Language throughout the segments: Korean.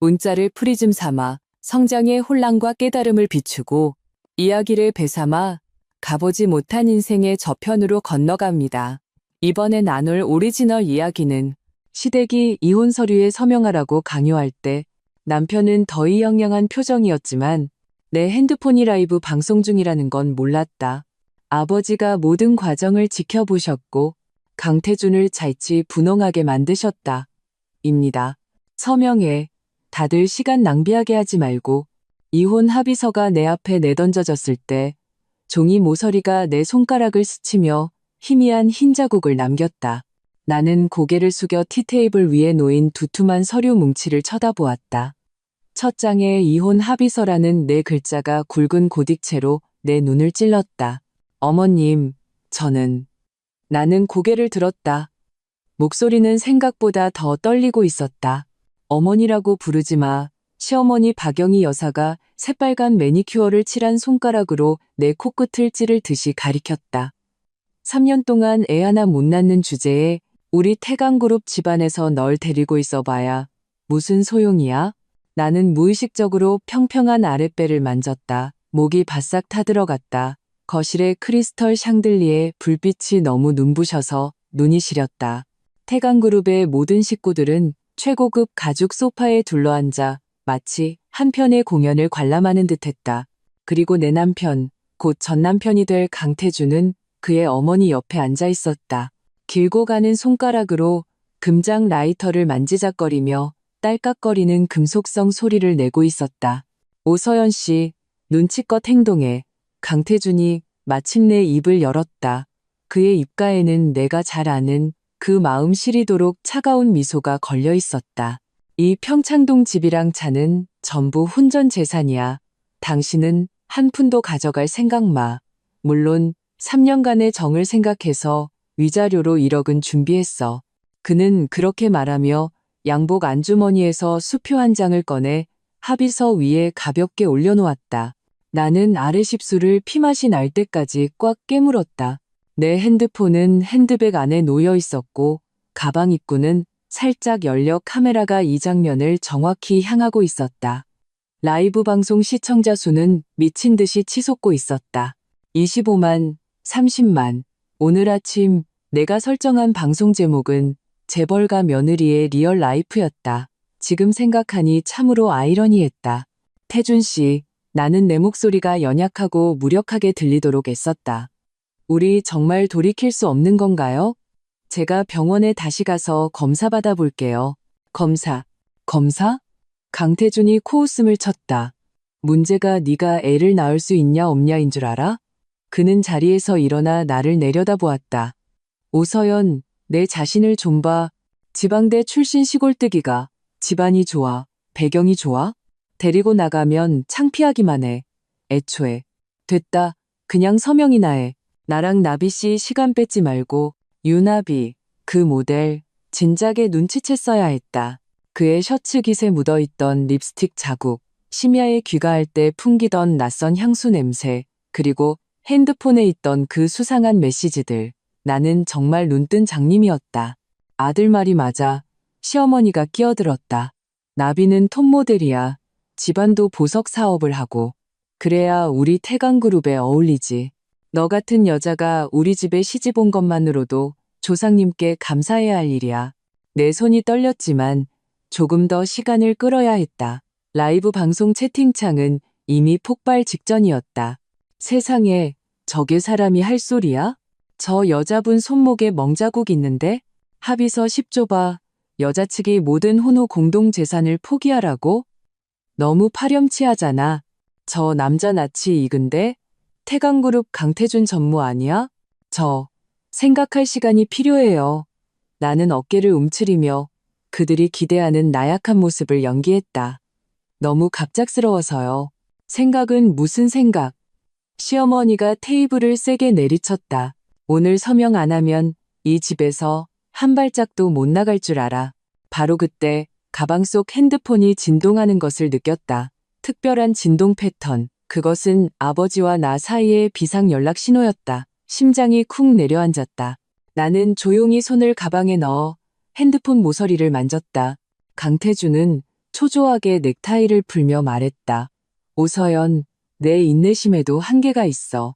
문자를 프리즘 삼아 성장의 혼란과 깨달음을 비추고 이야기를 배삼아 가보지 못한 인생의 저편으로 건너갑니다. 이번에 나눌 오리지널 이야기는 시댁이 이혼 서류에 서명하라고 강요할 때 남편은 더위영영한 표정이었지만 내 핸드폰이 라이브 방송 중이라는 건 몰랐다. 아버지가 모든 과정을 지켜보셨고 강태준을 잘치 분홍하게 만드셨다. 입니다. 서명해. 다들 시간 낭비하게 하지 말고. 이혼 합의서가 내 앞에 내던져졌을 때 종이 모서리가 내 손가락을 스치며 희미한 흰 자국을 남겼다. 나는 고개를 숙여 티테이블 위에 놓인 두툼한 서류 뭉치를 쳐다보았다. 첫 장에 이혼 합의서라는 네 글자가 굵은 고딕체로 내 눈을 찔렀다. 어머님, 나는 고개를 들었다. 목소리는 생각보다 더 떨리고 있었다. 어머니라고 부르지 마. 시어머니 박영희 여사가 새빨간 매니큐어를 칠한 손가락으로 내 코끝을 찌를 듯이 가리켰다. 3년 동안 애 하나 못 낳는 주제에 우리 태강그룹 집안에서 널 데리고 있어 봐야 무슨 소용이야? 나는 무의식적으로 평평한 아랫배를 만졌다. 목이 바싹 타들어갔다. 거실의 크리스털 샹들리에 불빛이 너무 눈부셔서 눈이 시렸다. 태강그룹의 모든 식구들은 최고급 가죽 소파에 둘러앉아 마치 한 편의 공연을 관람하는 듯했다. 그리고 내 남편, 곧 전 남편이 될 강태준은 그의 어머니 옆에 앉아 있었다. 길고 가는 손가락으로 금장 라이터를 만지작거리며 딸깍거리는 금속성 소리를 내고 있었다. 오서연 씨, 눈치껏 행동해. 강태준이 마침내 입을 열었다. 그의 입가에는 내가 잘 아는 그 마음 시리도록 차가운 미소가 걸려 있었다. 이 평창동 집이랑 차는 전부 혼전 재산이야. 당신은 한 푼도 가져갈 생각 마. 물론 3년간의 정을 생각해서 위자료로 1억은 준비했어. 그는 그렇게 말하며 양복 안주머니에서 수표 한 장을 꺼내 합의서 위에 가볍게 올려놓았다. 나는 아래 십수를 피맛이 날 때까지 꽉 깨물었다. 내 핸드폰은 핸드백 안에 놓여 있었고 가방 입구는 살짝 열려 카메라가 이 장면을 정확히 향하고 있었다. 라이브 방송 시청자 수는 미친 듯이 치솟고 있었다. 25만, 30만. 오늘 아침 내가 설정한 방송 제목은 재벌가 며느리의 리얼 라이프였다. 지금 생각하니 참으로 아이러니했다. 태준 씨, 나는 내 목소리가 연약하고 무력하게 들리도록 애썼다. 우리 정말 돌이킬 수 없는 건가요? 제가 병원에 다시 가서 검사 받아볼게요. 검사? 강태준이 코웃음을 쳤다. 문제가 네가 애를 낳을 수 있냐 없냐인 줄 알아? 그는 자리에서 일어나 나를 내려다보았다. 오서연, 내 자신을 좀 봐. 지방대 출신 시골뜨기가 집안이 좋아, 배경이 좋아? 데리고 나가면 창피하기만 해. 애초에. 됐다. 그냥 서명이나 해. 나랑 나비씨 시간 뺏지 말고. 유나비, 그 모델, 진작에 눈치챘어야 했다. 그의 셔츠 깃에 묻어있던 립스틱 자국, 심야에 귀가할 때 풍기던 낯선 향수 냄새, 그리고 핸드폰에 있던 그 수상한 메시지들. 나는 정말 눈뜬 장님이었다. 아들 말이 맞아. 시어머니가 끼어들었다. 나비는 톱모델이야. 집안도 보석 사업을 하고. 그래야 우리 태강그룹에 어울리지. 너 같은 여자가 우리 집에 시집 온 것만으로도 조상님께 감사해야 할 일이야. 내 손이 떨렸지만 조금 더 시간을 끌어야 했다. 라이브 방송 채팅창은 이미 폭발 직전이었다. 세상에, 저게 사람이 할 소리야? 저 여자분 손목에 멍자국 있는데? 합의서 10조 봐. 여자 측이 모든 혼후 공동재산을 포기하라고? 너무 파렴치하잖아. 저 남자 낯이 익은데? 태강그룹 강태준 전무 아니야? 생각할 시간이 필요해요. 나는 어깨를 움츠리며 그들이 기대하는 나약한 모습을 연기했다. 너무 갑작스러워서요. 생각은 무슨 생각? 시어머니가 테이블을 세게 내리쳤다. 오늘 서명 안 하면 이 집에서 한 발짝도 못 나갈 줄 알아. 바로 그때 가방 속 핸드폰이 진동하는 것을 느꼈다. 특별한 진동 패턴. 그것은 아버지와 나 사이의 비상 연락 신호였다. 심장이 쿵 내려앉았다. 나는 조용히 손을 가방에 넣어 핸드폰 모서리를 만졌다. 강태준은 초조하게 넥타이를 풀며 말했다. 오서연, 내 인내심에도 한계가 있어.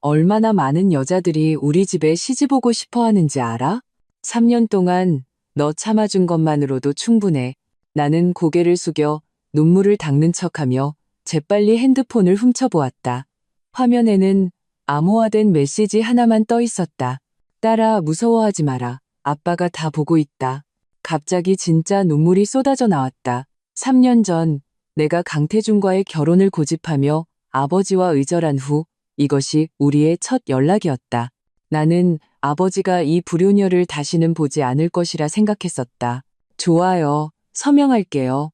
얼마나 많은 여자들이 우리 집에 시집 오고 싶어 하는지 알아? 3년 동안 너 참아준 것만으로도 충분해. 나는 고개를 숙여 눈물을 닦는 척하며 재빨리 핸드폰을 훔쳐보았다. 화면에는 암호화된 메시지 하나만 떠 있었다. 딸아, 무서워하지 마라. 아빠가 다 보고 있다. 갑자기 진짜 눈물이 쏟아져 나왔다. 3년 전 내가 강태준과의 결혼을 고집하며 아버지와 의절한 후 이것이 우리의 첫 연락이었다. 나는 아버지가 이 불효녀를 다시는 보지 않을 것이라 생각했었다. 좋아요. 서명할게요.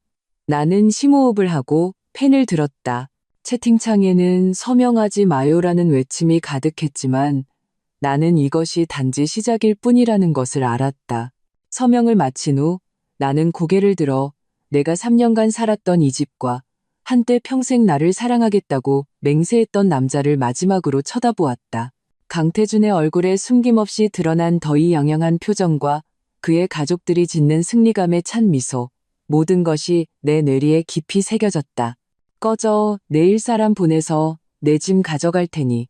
나는 심호흡을 하고 펜을 들었다. 채팅창에는 서명하지 마요라는 외침이 가득했지만 나는 이것이 단지 시작일 뿐이라는 것을 알았다. 서명을 마친 후 나는 고개를 들어 내가 3년간 살았던 이 집과 한때 평생 나를 사랑하겠다고 맹세했던 남자를 마지막으로 쳐다보았다. 강태준의 얼굴에 숨김없이 드러난 더위양양한 표정과 그의 가족들이 짓는 승리감에 찬 미소, 모든 것이 내 뇌리에 깊이 새겨졌다. 꺼져, 내일 사람 보내서 내 짐 가져갈 테니.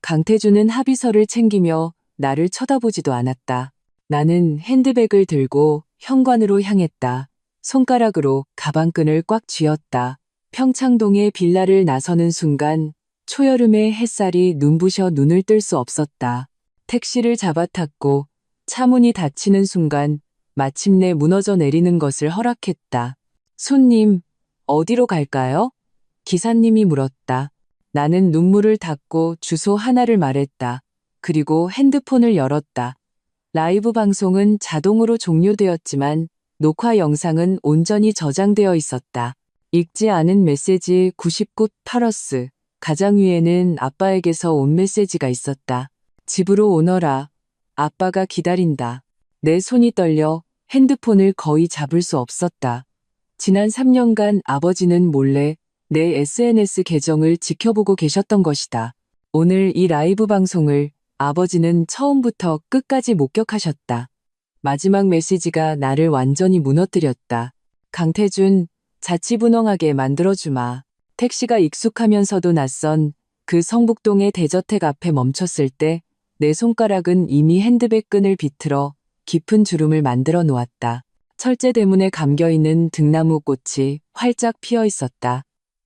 강태준은 합의서를 챙기며 나를 쳐다보지도 않았다. 나는 핸드백을 들고 현관으로 향했다. 손가락으로 가방끈을 꽉 쥐었다. 평창동의 빌라를 나서는 순간 초여름의 햇살이 눈부셔 눈을 뜰 수 없었다. 택시를 잡아 탔고 차 문이 닫히는 순간 마침내 무너져 내리는 것을 허락했다. 손님, 어디로 갈까요? 기사님이 물었다. 나는 눈물을 닦고 주소 하나를 말했다. 그리고 핸드폰을 열었다. 라이브 방송은 자동으로 종료되었지만 녹화 영상은 온전히 저장되어 있었다. 읽지 않은 메시지 99 파러스. 가장 위에는 아빠에게서 온 메시지가 있었다. 집으로 오너라. 아빠가 기다린다. 내 손이 떨려 핸드폰을 거의 잡을 수 없었다. 지난 3년간 아버지는 몰래 내 SNS 계정을 지켜보고 계셨던 것이다. 오늘 이 라이브 방송을 아버지는 처음부터 끝까지 목격하셨다. 마지막 메시지가 나를 완전히 무너뜨렸다. 강태준, 자치분홍하게 만들어주마. 택시가 익숙하면서도 낯선 그 성북동의 대저택 앞에 멈췄을 때 내 손가락은 이미 핸드백 끈을 비틀어 깊은 주름을 만들어 놓았다. 철제 대문에 감겨있는 등나무 꽃이 활짝 피어 있었다.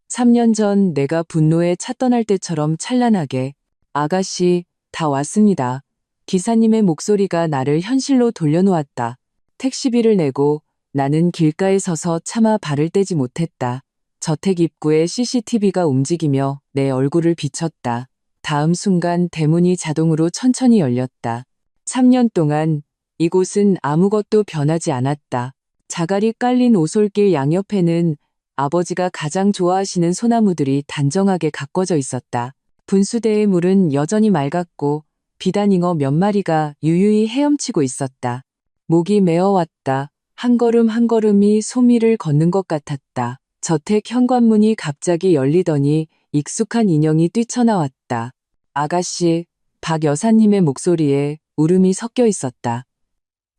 3년 전 내가 분노에 차 떠날 때처럼 찬란하게 아가씨, 다 왔습니다. 기사님의 목소리가 나를 현실로 돌려놓았다. 택시비를 내고 나는 길가에 서서 차마 발을 떼지 못했다. 저택 입구에 CCTV가 움직이며 내 얼굴을 비췄다. 다음 순간 대문이 자동으로 천천히 열렸다. 3년 동안 이곳은 아무것도 변하지 않았다. 자갈이 깔린 오솔길 양옆에는 아버지가 가장 좋아하시는 소나무들이 단정하게 가꿔져 있었다. 분수대의 물은 여전히 맑았고 비단잉어 몇 마리가 유유히 헤엄치고 있었다. 목이 메어왔다. 한 걸음 한 걸음이 소미를 걷는 것 같았다. 저택 현관문이 갑자기 열리더니 익숙한 인형이 뛰쳐나왔다. 아가씨, 박 여사님의 목소리에 울음이 섞여 있었다.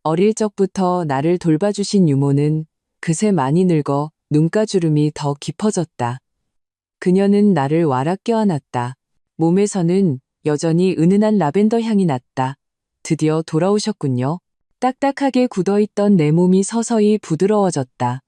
어릴 적부터 나를 돌봐주신 유모는 그새 많이 늙어 눈가주름이 더 깊어졌다. 그녀는 나를 와락 껴안았다. 몸에서는 여전히 은은한 라벤더 향이 났다. 드디어 돌아오셨군요. 딱딱하게 굳어있던 내 몸이 서서히 부드러워졌다.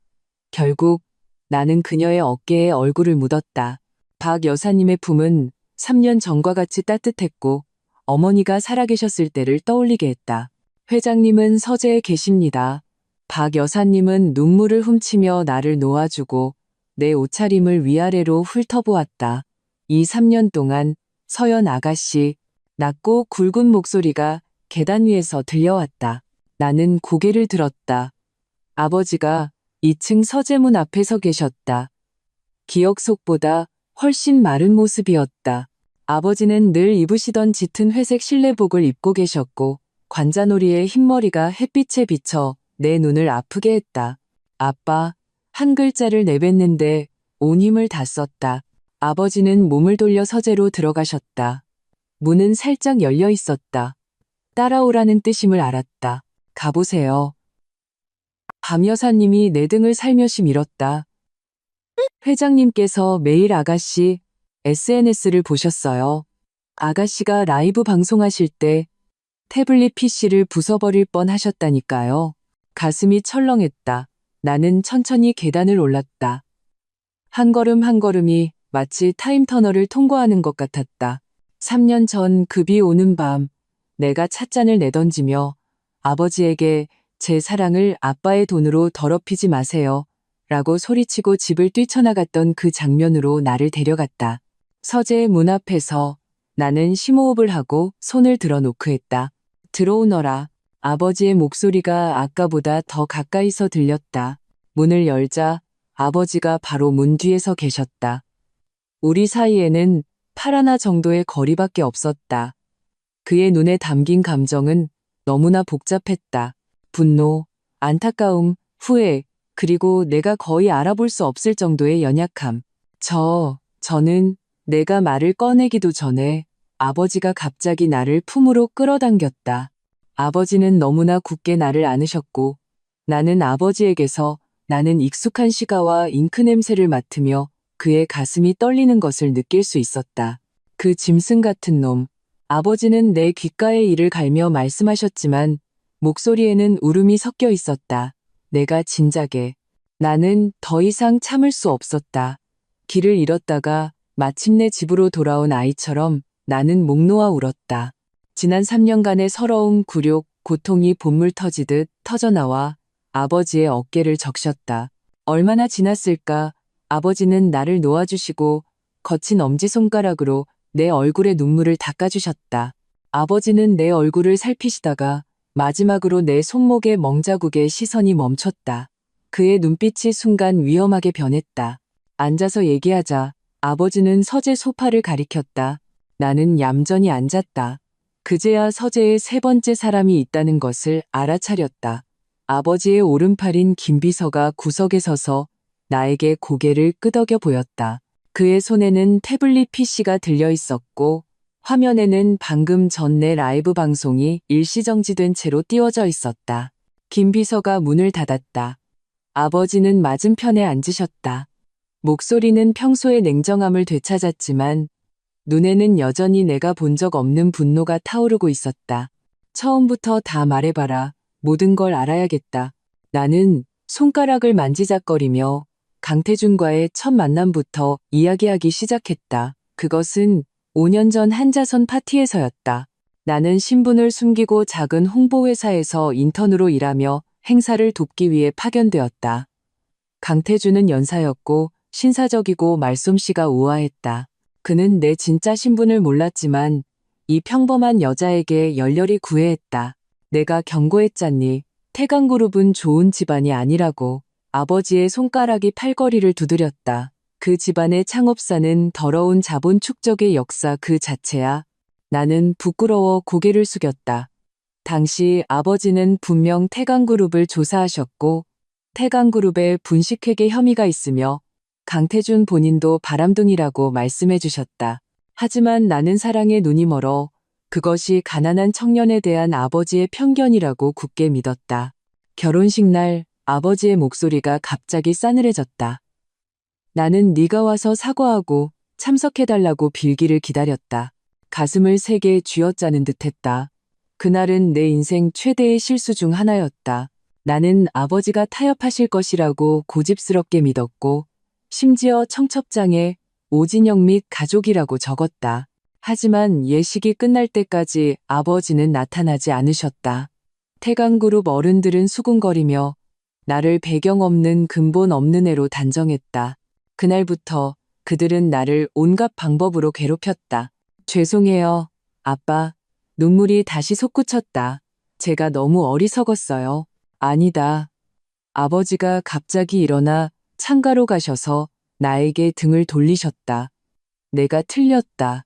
결국 나는 그녀의 어깨에 얼굴을 묻었다. 박 여사님의 품은 3년 전과 같이 따뜻했고 어머니가 살아계셨을 때를 떠올리게 했다. 회장님은 서재에 계십니다. 박 여사님은 눈물을 훔치며 나를 놓아주고 내 옷차림을 위아래로 훑어보았다. 이 3년 동안 서연 아가씨, 낮고 굵은 목소리가 계단 위에서 들려왔다. 나는 고개를 들었다. 아버지가 2층 서재문 앞에 서 계셨다. 기억 속보다 훨씬 마른 모습이었다. 아버지는 늘 입으시던 짙은 회색 실내복을 입고 계셨고 관자놀이의 흰머리가 햇빛에 비쳐 내 눈을 아프게 했다. 아빠, 한 글자를 내뱉는데 온 힘을 다 썼다. 아버지는 몸을 돌려 서재로 들어가셨다. 문은 살짝 열려 있었다. 따라오라는 뜻임을 알았다. 가보세요. 밤 여사님이 내 등을 살며시 밀었다. 회장님께서 매일 아가씨 SNS를 보셨어요. 아가씨가 라이브 방송하실 때 태블릿 PC를 부숴버릴 뻔 하셨다니까요. 가슴이 철렁했다. 나는 천천히 계단을 올랐다. 한 걸음 한 걸음이 마치 타임터널을 통과하는 것 같았다. 3년 전 급이 오는 밤, 내가 찻잔을 내던지며 아버지에게 제 사랑을 아빠의 돈으로 더럽히지 마세요. 라고 소리치고 집을 뛰쳐나갔던 그 장면으로 나를 데려갔다. 서재의 문 앞에서 나는 심호흡을 하고 손을 들어 노크했다. 들어오너라. 아버지의 목소리가 아까보다 더 가까이서 들렸다. 문을 열자 아버지가 바로 문 뒤에서 계셨다. 우리 사이에는 팔 하나 정도의 거리밖에 없었다. 그의 눈에 담긴 감정은 너무나 복잡했다. 분노, 안타까움, 후회, 그리고 내가 거의 알아볼 수 없을 정도의 연약함. 저는 내가 말을 꺼내기도 전에 아버지가 갑자기 나를 품으로 끌어당겼다. 아버지는 너무나 굳게 나를 안으셨고 나는 아버지에게서 나는 익숙한 시가와 잉크 냄새를 맡으며 그의 가슴이 떨리는 것을 느낄 수 있었다. 그 짐승 같은 놈. 아버지는 내 귓가에 이를 갈며 말씀하셨지만 목소리에는 울음이 섞여 있었다. 내가 진작에. 나는 더 이상 참을 수 없었다. 길을 잃었다가 마침내 집으로 돌아온 아이처럼 나는 목 놓아 울었다. 지난 3년간의 서러움, 굴욕, 고통이 본물 터지듯 터져나와 아버지의 어깨를 적셨다. 얼마나 지났을까? 아버지는 나를 놓아주시고 거친 엄지손가락으로 내 얼굴에 눈물을 닦아주셨다. 아버지는 내 얼굴을 살피시다가 마지막으로 내 손목에 멍자국에 시선이 멈췄다. 그의 눈빛이 순간 위험하게 변했다. 앉아서 얘기하자. 아버지는 서재 소파를 가리켰다. 나는 얌전히 앉았다. 그제야 서재에 세 번째 사람이 있다는 것을 알아차렸다. 아버지의 오른팔인 김비서가 구석에 서서 나에게 고개를 끄덕여 보였다. 그의 손에는 태블릿 PC가 들려 있었고 화면에는 방금 전 내 라이브 방송이 일시정지된 채로 띄워져 있었다. 김비서가 문을 닫았다. 아버지는 맞은편에 앉으셨다. 목소리는 평소의 냉정함을 되찾았지만 눈에는 여전히 내가 본 적 없는 분노가 타오르고 있었다. 처음부터 다 말해봐라. 모든 걸 알아야겠다. 나는 손가락을 만지작거리며 강태준과의 첫 만남부터 이야기하기 시작했다. 그것은 5년 전 한자선 파티에서였다. 나는 신분을 숨기고 작은 홍보회사에서 인턴으로 일하며 행사를 돕기 위해 파견되었다. 강태준은 연사였고 신사적이고 말솜씨가 우아했다. 그는 내 진짜 신분을 몰랐지만 이 평범한 여자에게 열렬히 구애했다. 내가 경고했잖니. 태강그룹은 좋은 집안이 아니라고. 아버지의 손가락이 팔걸이를 두드렸다. 그 집안의 창업사는 더러운 자본 축적의 역사 그 자체야. 나는 부끄러워 고개를 숙였다. 당시 아버지는 분명 태강그룹을 조사하셨고 태강그룹에 분식회계 혐의가 있으며 강태준 본인도 바람둥이라고 말씀해 주셨다. 하지만 나는 사랑에 눈이 멀어 그것이 가난한 청년에 대한 아버지의 편견이라고 굳게 믿었다. 결혼식 날 아버지의 목소리가 갑자기 싸늘해졌다. 나는 네가 와서 사과하고 참석해달라고 빌기를 기다렸다. 가슴을 세게 쥐어짜는 듯했다. 그날은 내 인생 최대의 실수 중 하나였다. 나는 아버지가 타협하실 것이라고 고집스럽게 믿었고 심지어 청첩장에 오진영 및 가족이라고 적었다. 하지만 예식이 끝날 때까지 아버지는 나타나지 않으셨다. 태강그룹 어른들은 수군거리며 나를 배경 없는 근본 없는 애로 단정했다. 그날부터 그들은 나를 온갖 방법으로 괴롭혔다. 죄송해요, 아빠. 눈물이 다시 솟구쳤다. 제가 너무 어리석었어요. 아니다. 아버지가 갑자기 일어나 창가로 가셔서 나에게 등을 돌리셨다. 내가 틀렸다.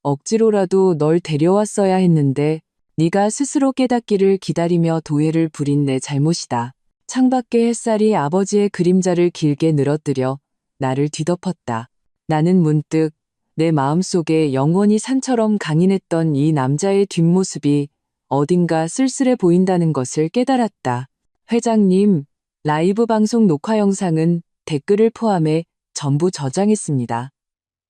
억지로라도 널 데려왔어야 했는데 네가 스스로 깨닫기를 기다리며 도회를 부린 내 잘못이다. 창밖의 햇살이 아버지의 그림자를 길게 늘어뜨려 나를 뒤덮었다. 나는 문득 내 마음속에 영원히 산처럼 강인했던 이 남자의 뒷모습이 어딘가 쓸쓸해 보인다는 것을 깨달았다. 회장님, 라이브 방송 녹화 영상은 댓글을 포함해 전부 저장했습니다.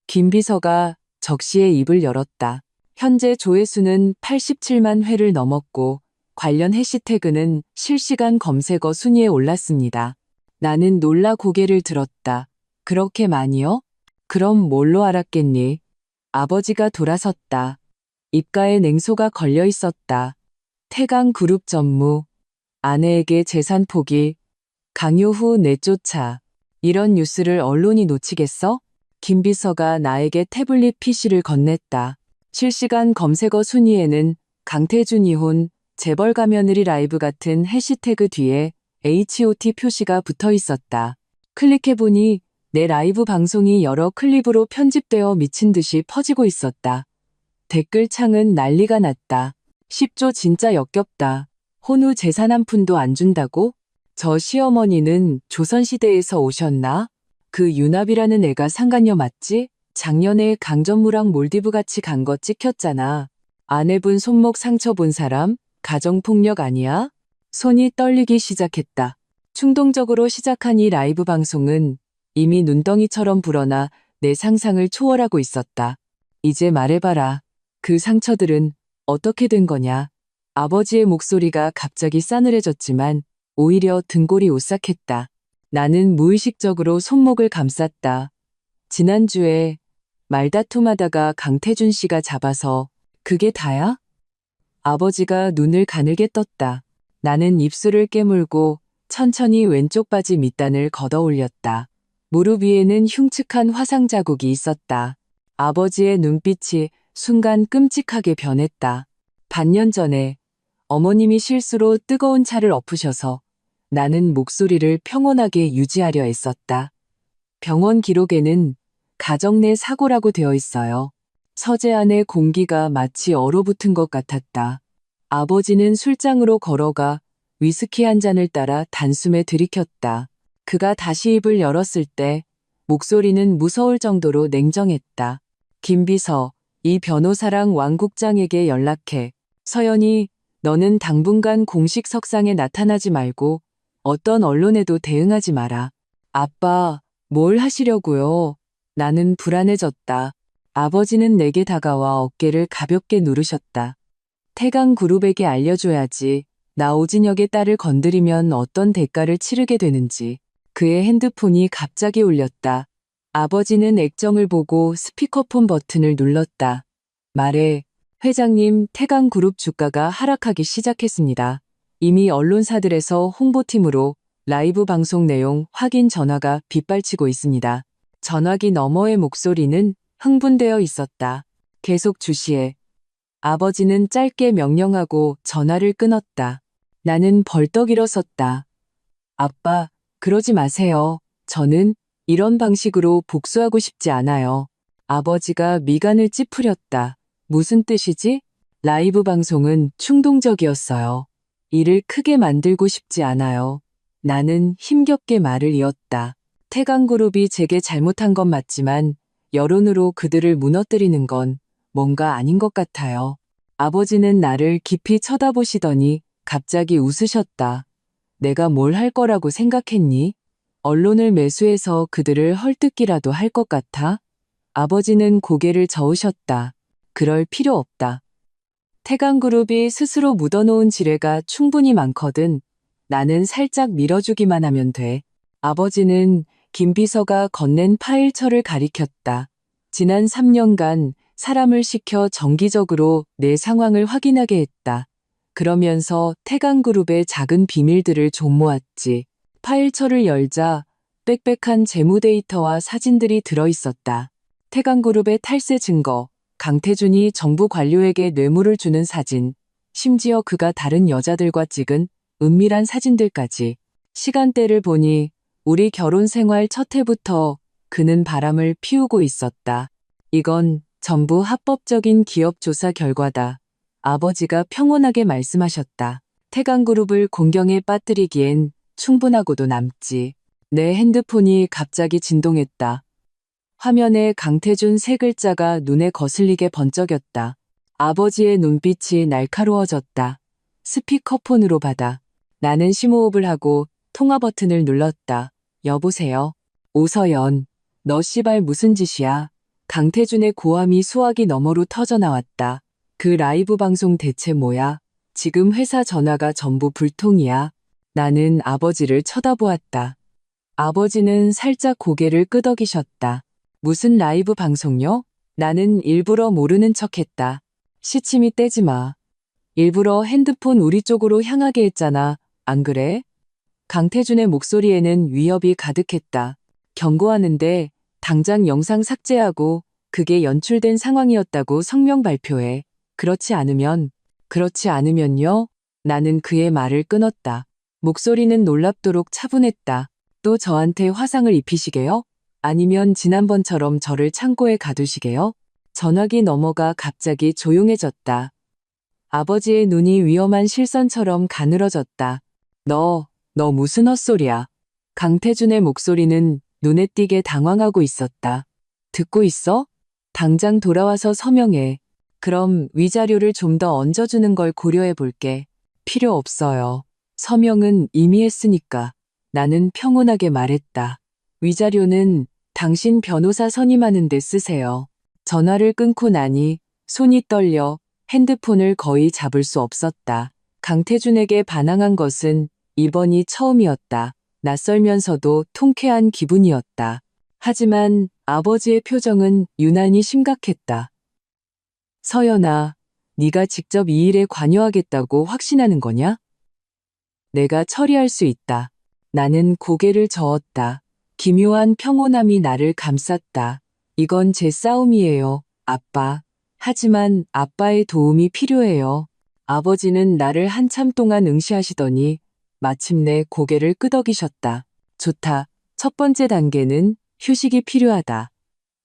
김 비서가 적시에 입을 열었다. 현재 조회수는 87만 회를 넘었고 관련 해시태그는 실시간 검색어 순위에 올랐습니다. 나는 놀라 고개를 들었다. 그렇게 많이요? 그럼 뭘로 알았겠니? 아버지가 돌아섰다. 입가에 냉소가 걸려 있었다. 태강 그룹 전무, 아내에게 재산 포기, 강요 후 내쫓아. 이런 뉴스를 언론이 놓치겠어? 김 비서가 나에게 태블릿 PC를 건넸다. 실시간 검색어 순위에는 강태준 이혼, 재벌 가며느리 라이브 같은 해시태그 뒤에 HOT 표시가 붙어 있었다. 클릭해보니 내 라이브 방송이 여러 클립으로 편집되어 미친 듯이 퍼지고 있었다. 댓글창은 난리가 났다. 10조 진짜 역겹다. 혼후 재산 한 푼도 안 준다고? 저 시어머니는 조선시대에서 오셨나? 그 유납이라는 애가 상간녀 맞지? 작년에 강전무랑 몰디브 같이 간 거 찍혔잖아. 아내분 손목 상처 본 사람? 가정폭력 아니야? 손이 떨리기 시작했다. 충동적으로 시작한 이 라이브 방송은 이미 눈덩이처럼 불어나 내 상상을 초월하고 있었다. 이제 말해봐라. 그 상처들은 어떻게 된 거냐? 아버지의 목소리가 갑자기 싸늘해졌지만 오히려 등골이 오싹했다. 나는 무의식적으로 손목을 감쌌다. 지난주에 말다툼하다가 강태준 씨가 잡아서 그게 다야? 아버지가 눈을 가늘게 떴다. 나는 입술을 깨물고 천천히 왼쪽 바지 밑단을 걷어 올렸다. 무릎 위에는 흉측한 화상 자국이 있었다. 아버지의 눈빛이 순간 끔찍하게 변했다. 반년 전에 어머님이 실수로 뜨거운 차를 엎으셔서 나는 목소리를 평온하게 유지하려 애썼다. 병원 기록에는 가정 내 사고라고 되어 있어요. 서재 안의 공기가 마치 얼어붙은 것 같았다. 아버지는 술장으로 걸어가 위스키 한 잔을 따라 단숨에 들이켰다. 그가 다시 입을 열었을 때 목소리는 무서울 정도로 냉정했다. 김 비서, 이 변호사랑 왕 국장에게 연락해. 서연이, 너는 당분간 공식 석상에 나타나지 말고 어떤 언론에도 대응하지 마라. 아빠, 뭘 하시려고요? 나는 불안해졌다. 아버지는 내게 다가와 어깨를 가볍게 누르셨다. 태강그룹에게 알려줘야지. 나 오진혁의 딸을 건드리면 어떤 대가를 치르게 되는지. 그의 핸드폰이 갑자기 울렸다. 아버지는 액정을 보고 스피커폰 버튼을 눌렀다. 말해, 회장님, 태강그룹 주가가 하락하기 시작했습니다. 이미 언론사들에서 홍보팀으로 라이브 방송 내용 확인 전화가 빗발치고 있습니다. 전화기 너머의 목소리는 흥분되어 있었다. 계속 주시해. 아버지는 짧게 명령하고 전화를 끊었다. 나는 벌떡 일어섰다. 아빠, 그러지 마세요. 저는 이런 방식으로 복수하고 싶지 않아요. 아버지가 미간을 찌푸렸다. 무슨 뜻이지? 라이브 방송은 충동적이었어요. 일을 크게 만들고 싶지 않아요. 나는 힘겹게 말을 이었다. 태강그룹이 제게 잘못한 건 맞지만 여론으로 그들을 무너뜨리는 건 뭔가 아닌 것 같아요. 아버지는 나를 깊이 쳐다보시더니 갑자기 웃으셨다. 내가 뭘 할 거라고 생각했니? 언론을 매수해서 그들을 헐뜯기라도 할 것 같아? 아버지는 고개를 저으셨다. 그럴 필요 없다. 태강그룹이 스스로 묻어놓은 지뢰가 충분히 많거든. 나는 살짝 밀어주기만 하면 돼. 아버지는 김 비서가 건넨 파일처를 가리켰다. 지난 3년간 사람을 시켜 정기적으로 내 상황을 확인하게 했다. 그러면서 태강그룹의 작은 비밀들을 좀 모았지. 파일처를 열자 빽빽한 재무 데이터와 사진들이 들어있었다. 태강그룹의 탈세 증거, 강태준이 정부 관료에게 뇌물을 주는 사진, 심지어 그가 다른 여자들과 찍은 은밀한 사진들까지. 시간대를 보니 우리 결혼 생활 첫 해부터 그는 바람을 피우고 있었다. 이건 전부 합법적인 기업 조사 결과다. 아버지가 평온하게 말씀하셨다. 태강그룹을 공경에 빠뜨리기엔 충분하고도 남지. 내 핸드폰이 갑자기 진동했다. 화면에 강태준 세 글자가 눈에 거슬리게 번쩍였다. 아버지의 눈빛이 날카로워졌다. 스피커폰으로 받아. 나는 심호흡을 하고 통화 버튼을 눌렀다. 여보세요. 오서연. 너 씨발 무슨 짓이야? 강태준의 고함이 수화기 너머로 터져나왔다. 그 라이브 방송 대체 뭐야? 지금 회사 전화가 전부 불통이야. 나는 아버지를 쳐다보았다. 아버지는 살짝 고개를 끄덕이셨다. 무슨 라이브 방송요? 나는 일부러 모르는 척했다. 시침이 떼지 마. 일부러 핸드폰 우리 쪽으로 향하게 했잖아. 안 그래? 강태준의 목소리에는 위협이 가득했다. 경고하는데 당장 영상 삭제하고 그게 연출된 상황이었다고 성명 발표해. 그렇지 않으면요? 나는 그의 말을 끊었다. 목소리는 놀랍도록 차분했다. 또 저한테 화상을 입히시게요? 아니면 지난번처럼 저를 창고에 가두시게요? 전화기 너머가 갑자기 조용해졌다. 아버지의 눈이 위험한 실선처럼 가늘어졌다. 너 무슨 헛소리야. 강태준의 목소리는 눈에 띄게 당황하고 있었다. 듣고 있어? 당장 돌아와서 서명해. 그럼 위자료를 좀 더 얹어주는 걸 고려해 볼게. 필요 없어요. 서명은 이미 했으니까. 나는 평온하게 말했다. 위자료는 당신 변호사 선임하는 데 쓰세요. 전화를 끊고 나니 손이 떨려 핸드폰을 거의 잡을 수 없었다. 강태준에게 반항한 것은 이번이 처음이었다. 낯설면서도 통쾌한 기분이었다. 하지만 아버지의 표정은 유난히 심각했다. 서연아, 네가 직접 이 일에 관여하겠다고 확신하는 거냐? 내가 처리할 수 있다. 나는 고개를 저었다. 기묘한 평온함이 나를 감쌌다. 이건 제 싸움이에요, 아빠. 하지만 아빠의 도움이 필요해요. 아버지는 나를 한참 동안 응시하시더니 마침내 고개를 끄덕이셨다. 좋다. 첫 번째 단계는 휴식이 필요하다.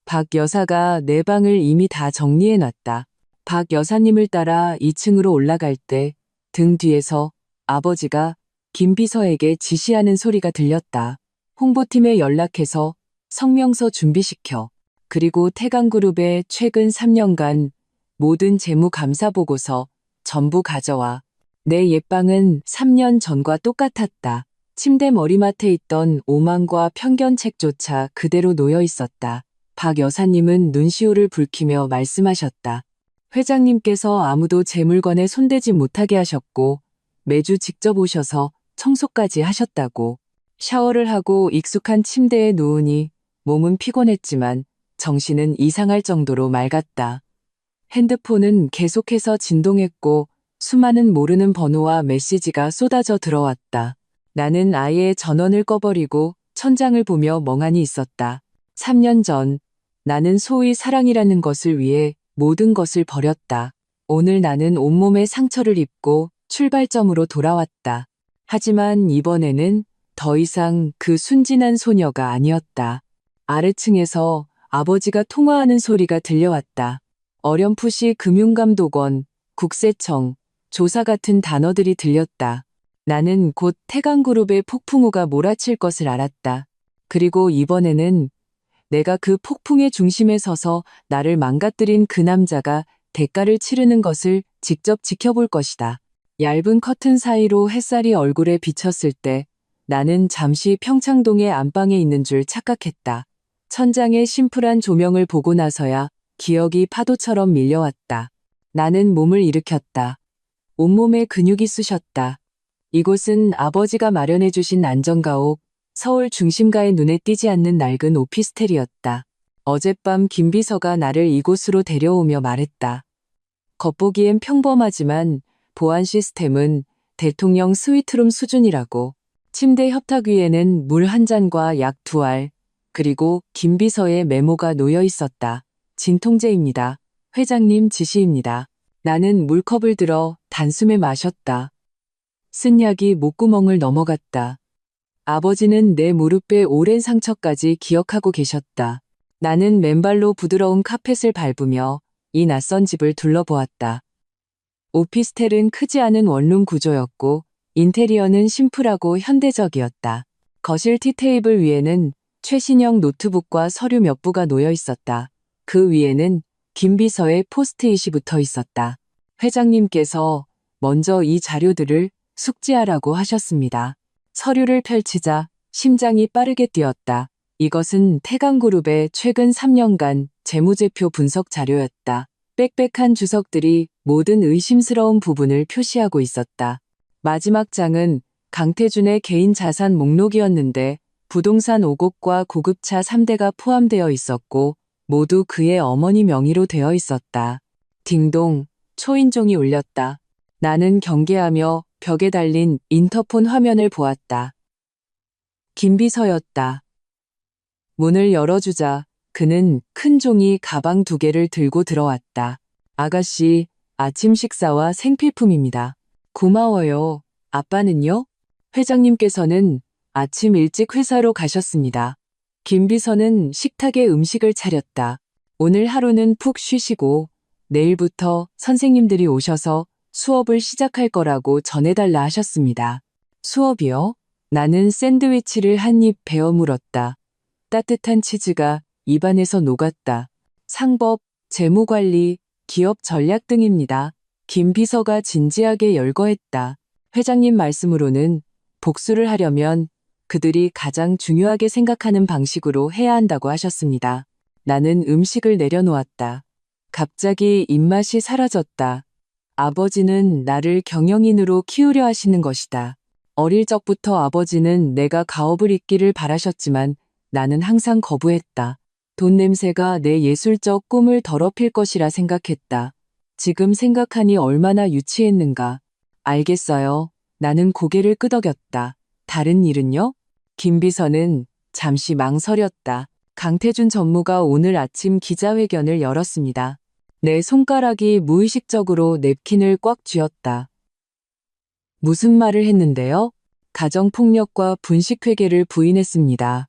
박 여사가 내 방을 이미 다 정리해놨다. 박 여사님을 따라 2층으로 올라갈 때 등 뒤에서 아버지가 김 비서에게 지시하는 소리가 들렸다. 홍보팀에 연락해서 성명서 준비시켜. 그리고 태강그룹의 최근 3년간 모든 재무 감사 보고서 전부 가져와. 내 옛방은 3년 전과 똑같았다. 침대 머리맡에 있던 오만과 편견책조차 그대로 놓여 있었다. 박 여사님은 눈시울을 붉히며 말씀하셨다. 회장님께서 아무도 제 물건에 손대지 못하게 하셨고 매주 직접 오셔서 청소까지 하셨다고. 샤워를 하고 익숙한 침대에 누우니 몸은 피곤했지만 정신은 이상할 정도로 맑았다. 핸드폰은 계속해서 진동했고 수많은 모르는 번호와 메시지가 쏟아져 들어왔다. 나는 아예 전원을 꺼버리고 천장을 보며 멍하니 있었다. 3년 전 나는 소위 사랑이라는 것을 위해 모든 것을 버렸다. 오늘 나는 온몸에 상처를 입고 출발점으로 돌아왔다. 하지만 이번에는 더 이상 그 순진한 소녀가 아니었다. 아래층에서 아버지가 통화하는 소리가 들려왔다. 어렴풋이 금융감독원, 국세청, 조사 같은 단어들이 들렸다. 나는 곧 태강그룹의 폭풍우가 몰아칠 것을 알았다. 그리고 이번에는 내가 그 폭풍의 중심에 서서 나를 망가뜨린 그 남자가 대가를 치르는 것을 직접 지켜볼 것이다. 얇은 커튼 사이로 햇살이 얼굴에 비쳤을 때 나는 잠시 평창동의 안방에 있는 줄 착각했다. 천장의 심플한 조명을 보고 나서야 기억이 파도처럼 밀려왔다. 나는 몸을 일으켰다. 온몸에 근육이 쑤셨다. 이곳은 아버지가 마련해 주신 안정가옥, 서울 중심가의 눈에 띄지 않는 낡은 오피스텔이었다. 어젯밤 김 비서가 나를 이곳으로 데려오며 말했다. 겉보기엔 평범하지만 보안 시스템은 대통령 스위트룸 수준이라고. 침대 협탁 위에는 물 한 잔과 약 2알, 그리고 김 비서의 메모가 놓여 있었다. 진통제입니다. 회장님 지시입니다. 나는 물컵을 들어 단숨에 마셨다. 쓴 약이 목구멍을 넘어갔다. 아버지는 내 무릎의 오랜 상처까지 기억하고 계셨다. 나는 맨발로 부드러운 카펫을 밟으며 이 낯선 집을 둘러보았다. 오피스텔은 크지 않은 원룸 구조였고 인테리어는 심플하고 현대적이었다. 거실 티테이블 위에는 최신형 노트북과 서류 몇 부가 놓여 있었다. 그 위에는 김 비서의 포스트잇이 붙어 있었다. 회장님께서 먼저 이 자료들을 숙지하라고 하셨습니다. 서류를 펼치자 심장이 빠르게 뛰었다. 이것은 태강그룹의 최근 3년간 재무제표 분석 자료였다. 빽빽한 주석들이 모든 의심스러운 부분을 표시하고 있었다. 마지막 장은 강태준의 개인 자산 목록이었는데 부동산 5곳과 고급차 3대가 포함되어 있었고 모두 그의 어머니 명의로 되어 있었다. 딩동, 초인종이 울렸다. 나는 경계하며 벽에 달린 인터폰 화면을 보았다. 김비서였다. 문을 열어주자 그는 큰 종이 가방 2개를 들고 들어왔다. 아가씨, 아침 식사와 생필품입니다. 고마워요. 아빠는요? 회장님께서는 아침 일찍 회사로 가셨습니다. 김비서는 식탁에 음식을 차렸다. 오늘 하루는 푹 쉬시고 내일부터 선생님들이 오셔서 수업을 시작할 거라고 전해달라 하셨습니다. 수업이요? 나는 샌드위치를 한 입 베어 물었다. 따뜻한 치즈가 입안에서 녹았다. 상법, 재무관리, 기업 전략 등입니다. 김 비서가 진지하게 열거했다. 회장님 말씀으로는 복수를 하려면 그들이 가장 중요하게 생각하는 방식으로 해야 한다고 하셨습니다. 나는 음식을 내려놓았다. 갑자기 입맛이 사라졌다. 아버지는 나를 경영인으로 키우려 하시는 것이다. 어릴 적부터 아버지는 내가 가업을 잇기를 바라셨지만 나는 항상 거부했다. 돈 냄새가 내 예술적 꿈을 더럽힐 것이라 생각했다. 지금 생각하니 얼마나 유치했는가. 알겠어요. 나는 고개를 끄덕였다. 다른 일은요? 김 비서는 잠시 망설였다. 강태준 전무가 오늘 아침 기자회견을 열었습니다. 내 손가락이 무의식적으로 냅킨을 꽉 쥐었다. 무슨 말을 했는데요? 가정폭력과 분식회계를 부인했습니다.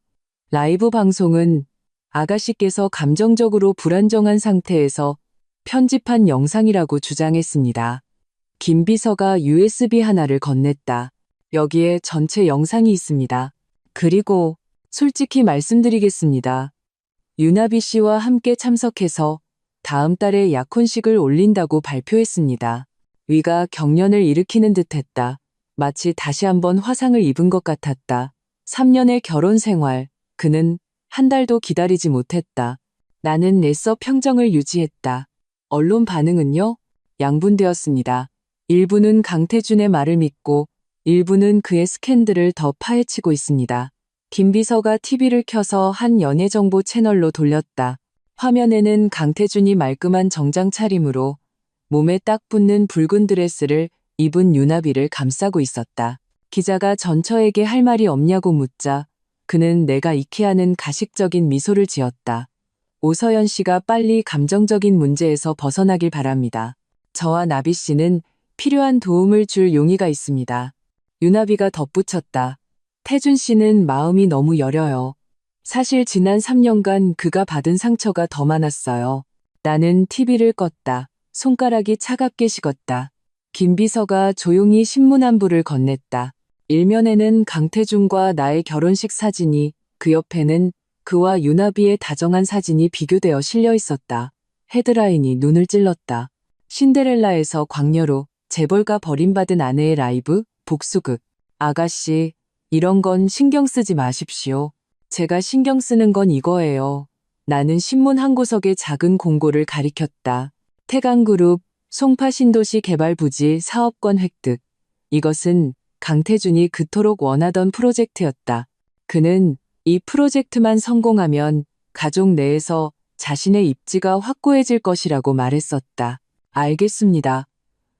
라이브 방송은 아가씨께서 감정적으로 불안정한 상태에서 편집한 영상이라고 주장했습니다. 김 비서가 USB 하나를 건넸다. 여기에 전체 영상이 있습니다. 그리고 솔직히 말씀드리겠습니다. 유나비 씨와 함께 참석해서 다음 달에 약혼식을 올린다고 발표했습니다. 위가 경련을 일으키는 듯했다. 마치 다시 한번 화상을 입은 것 같았다. 3년의 결혼 생활, 그는 한 달도 기다리지 못했다. 나는 애써 평정을 유지했다. 언론 반응은요? 양분되었습니다. 일부는 강태준의 말을 믿고 일부는 그의 스캔들을 더 파헤치고 있습니다. 김 비서가 TV를 켜서 한 연예정보 채널로 돌렸다. 화면에는 강태준이 말끔한 정장 차림으로 몸에 딱 붙는 붉은 드레스를 입은 유나비를 감싸고 있었다. 기자가 전처에게 할 말이 없냐고 묻자 그는 내가 익히 하는 가식적인 미소를 지었다. 오서연 씨가 빨리 감정적인 문제에서 벗어나길 바랍니다. 저와 나비 씨는 필요한 도움을 줄 용의가 있습니다. 유나비가 덧붙였다. 태준 씨는 마음이 너무 여려요. 사실 지난 3년간 그가 받은 상처가 더 많았어요. 나는 TV를 껐다. 손가락이 차갑게 식었다. 김 비서가 조용히 신문 한 부를 건넸다. 일면에는 강태준과 나의 결혼식 사진이, 그 옆에는 그와 유나비의 다정한 사진이 비교되어 실려 있었다. 헤드라인이 눈을 찔렀다. 신데렐라에서 광녀로 재벌가 버림받은 아내의 라이브, 복수극. 아가씨, 이런 건 신경 쓰지 마십시오. 제가 신경 쓰는 건 이거예요. 나는 신문 한 구석의 작은 공고를 가리켰다. 태강그룹 송파신도시 개발부지 사업권 획득. 이것은 강태준이 그토록 원하던 프로젝트였다. 그는 이 프로젝트만 성공하면 가족 내에서 자신의 입지가 확고해질 것이라고 말했었다. 알겠습니다.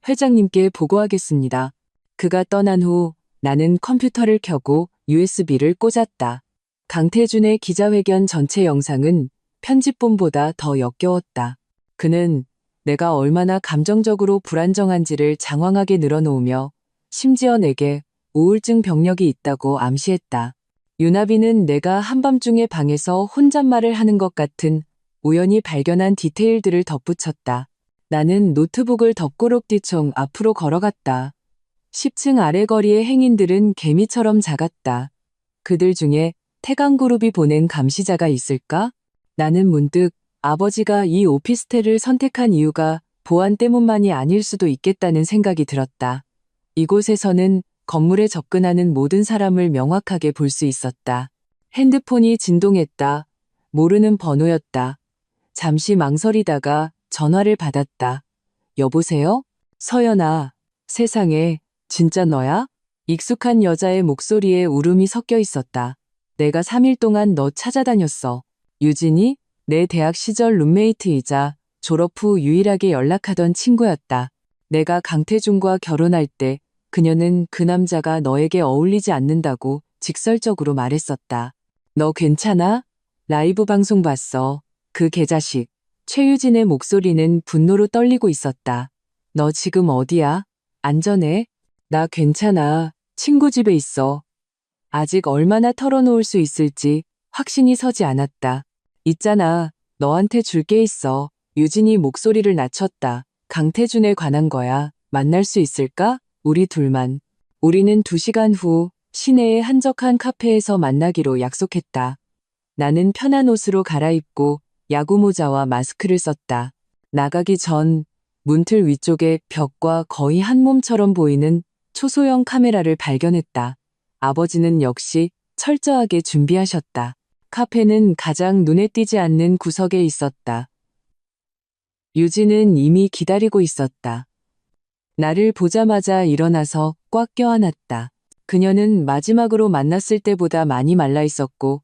회장님께 보고하겠습니다. 그가 떠난 후 나는 컴퓨터를 켜고 USB를 꽂았다. 강태준의 기자회견 전체 영상은 편집본보다 더 역겨웠다. 그는 내가 얼마나 감정적으로 불안정한지를 장황하게 늘어놓으며 심지어 내게 우울증 병력이 있다고 암시했다. 유나비는 내가 한밤중에 방에서 혼잣말을 하는 것 같은 우연히 발견한 디테일들을 덧붙였다. 나는 노트북을 덕고록 뒤총 앞으로 걸어갔다. 10층 아래 거리의 행인들은 개미처럼 작았다. 그들 중에 태강그룹이 보낸 감시자가 있을까? 나는 문득 아버지가 이 오피스텔을 선택한 이유가 보안 때문만이 아닐 수도 있겠다는 생각이 들었다. 이곳에서는 건물에 접근하는 모든 사람을 명확하게 볼 수 있었다. 핸드폰이 진동했다. 모르는 번호였다. 잠시 망설이다가 전화를 받았다. 여보세요? 서연아, 세상에, 진짜 너야? 익숙한 여자의 목소리에 울음이 섞여 있었다. 내가 3일 동안 너 찾아다녔어. 유진이 내 대학 시절 룸메이트이자 졸업 후 유일하게 연락하던 친구였다. 내가 강태준과 결혼할 때 그녀는 그 남자가 너에게 어울리지 않는다고 직설적으로 말했었다. 너 괜찮아? 라이브 방송 봤어. 그 개자식. 최유진의 목소리는 분노로 떨리고 있었다. 너 지금 어디야? 안전해? 나 괜찮아. 친구 집에 있어. 아직 얼마나 털어놓을 수 있을지 확신이 서지 않았다. 있잖아. 너한테 줄 게 있어. 유진이 목소리를 낮췄다. 강태준에 관한 거야. 만날 수 있을까? 우리 둘만. 우리는 2시간 후 시내의 한적한 카페에서 만나기로 약속했다. 나는 편한 옷으로 갈아입고 야구모자와 마스크를 썼다. 나가기 전 문틀 위쪽에 벽과 거의 한 몸처럼 보이는 초소형 카메라를 발견했다. 아버지는 역시 철저하게 준비하셨다. 카페는 가장 눈에 띄지 않는 구석에 있었다. 유진은 이미 기다리고 있었다. 나를 보자마자 일어나서 꽉 껴안았다. 그녀는 마지막으로 만났을 때보다 많이 말라 있었고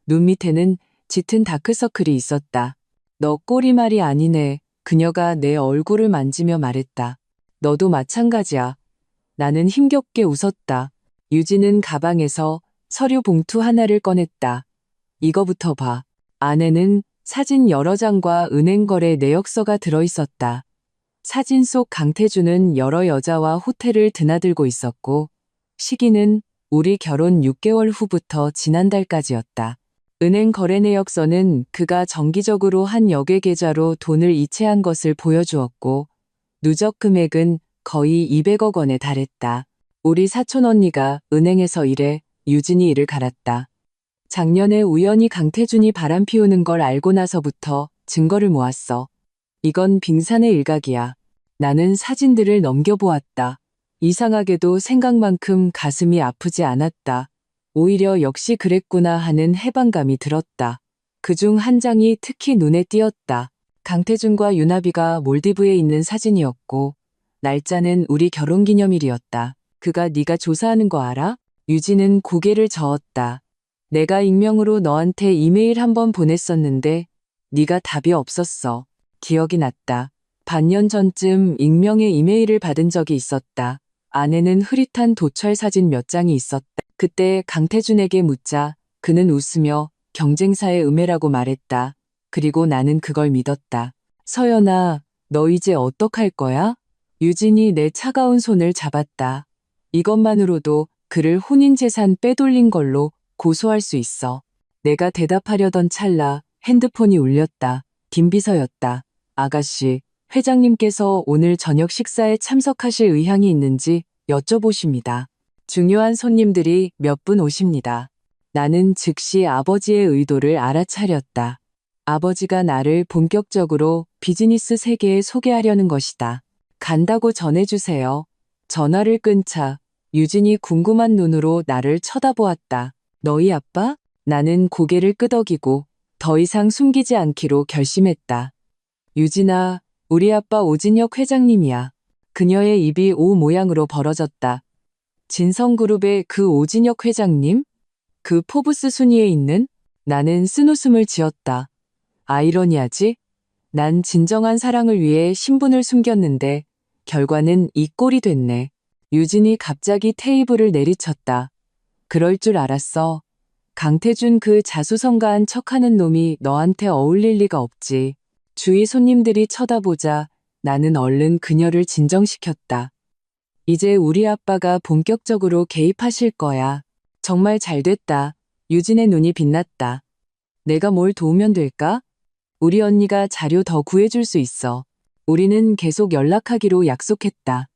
눈 밑에는 짙은 다크서클이 있었다. 너 꼬리말이 아니네. 그녀가 내 얼굴을 만지며 말했다. 너도 마찬가지야. 나는 힘겹게 웃었다. 유진은 가방에서 서류 봉투 하나를 꺼냈다. 이거부터 봐. 안에는 사진 여러 장과 은행거래 내역서가 들어있었다. 사진 속 강태준은 여러 여자와 호텔을 드나들고 있었고 시기는 우리 결혼 6개월 후부터 지난달까지였다. 은행 거래 내역서는 그가 정기적으로 한 여객 계좌로 돈을 이체한 것을 보여주었고 누적 금액은 거의 200억 원에 달했다. 우리 사촌 언니가 은행에서 일해 유진이 이를 갈았다. 작년에 우연히 강태준이 바람 피우는 걸 알고 나서부터 증거를 모았어. 이건 빙산의 일각이야. 나는 사진들을 넘겨보았다. 이상하게도 생각만큼 가슴이 아프지 않았다. 오히려 역시 그랬구나 하는 해방감이 들었다. 그중 한 장이 특히 눈에 띄었다. 강태준과 유나비가 몰디브에 있는 사진이었고 날짜는 우리 결혼기념일이었다. 그가 네가 조사하는 거 알아? 유진은 고개를 저었다. 내가 익명으로 너한테 이메일 한 번 보냈었는데 네가 답이 없었어. 기억이 났다. 반년 전쯤 익명의 이메일을 받은 적이 있었다. 안에는 흐릿한 도철 사진 몇 장이 있었다. 그때 강태준에게 묻자 그는 웃으며 경쟁사의 음해라고 말했다. 그리고 나는 그걸 믿었다. 서연아, 너 이제 어떡할 거야? 유진이 내 차가운 손을 잡았다. 이것만으로도 그를 혼인재산 빼돌린 걸로 고소할 수 있어. 내가 대답하려던 찰나 핸드폰이 울렸다. 김비서였다. 아가씨, 회장님께서 오늘 저녁 식사에 참석하실 의향이 있는지 여쭤보십니다. 중요한 손님들이 몇 분 오십니다. 나는 즉시 아버지의 의도를 알아차렸다. 아버지가 나를 본격적으로 비즈니스 세계에 소개하려는 것이다. 간다고 전해주세요. 전화를 끊자 유진이 궁금한 눈으로 나를 쳐다보았다. 너희 아빠? 나는 고개를 끄덕이고 더 이상 숨기지 않기로 결심했다. 유진아, 우리 아빠 오진혁 회장님이야. 그녀의 입이 O 모양으로 벌어졌다. 진성그룹의 그 오진혁 회장님? 그 포브스 순위에 있는? 나는 쓴웃음을 지었다. 아이러니하지? 난 진정한 사랑을 위해 신분을 숨겼는데 결과는 이 꼴이 됐네. 유진이 갑자기 테이블을 내리쳤다. 그럴 줄 알았어. 강태준 그 자수성가한 척하는 놈이 너한테 어울릴 리가 없지. 주위 손님들이 쳐다보자 나는 얼른 그녀를 진정시켰다. 이제 우리 아빠가 본격적으로 개입하실 거야. 정말 잘 됐다. 유진의 눈이 빛났다. 내가 뭘 도우면 될까? 우리 언니가 자료 더 구해줄 수 있어. 우리는 계속 연락하기로 약속했다.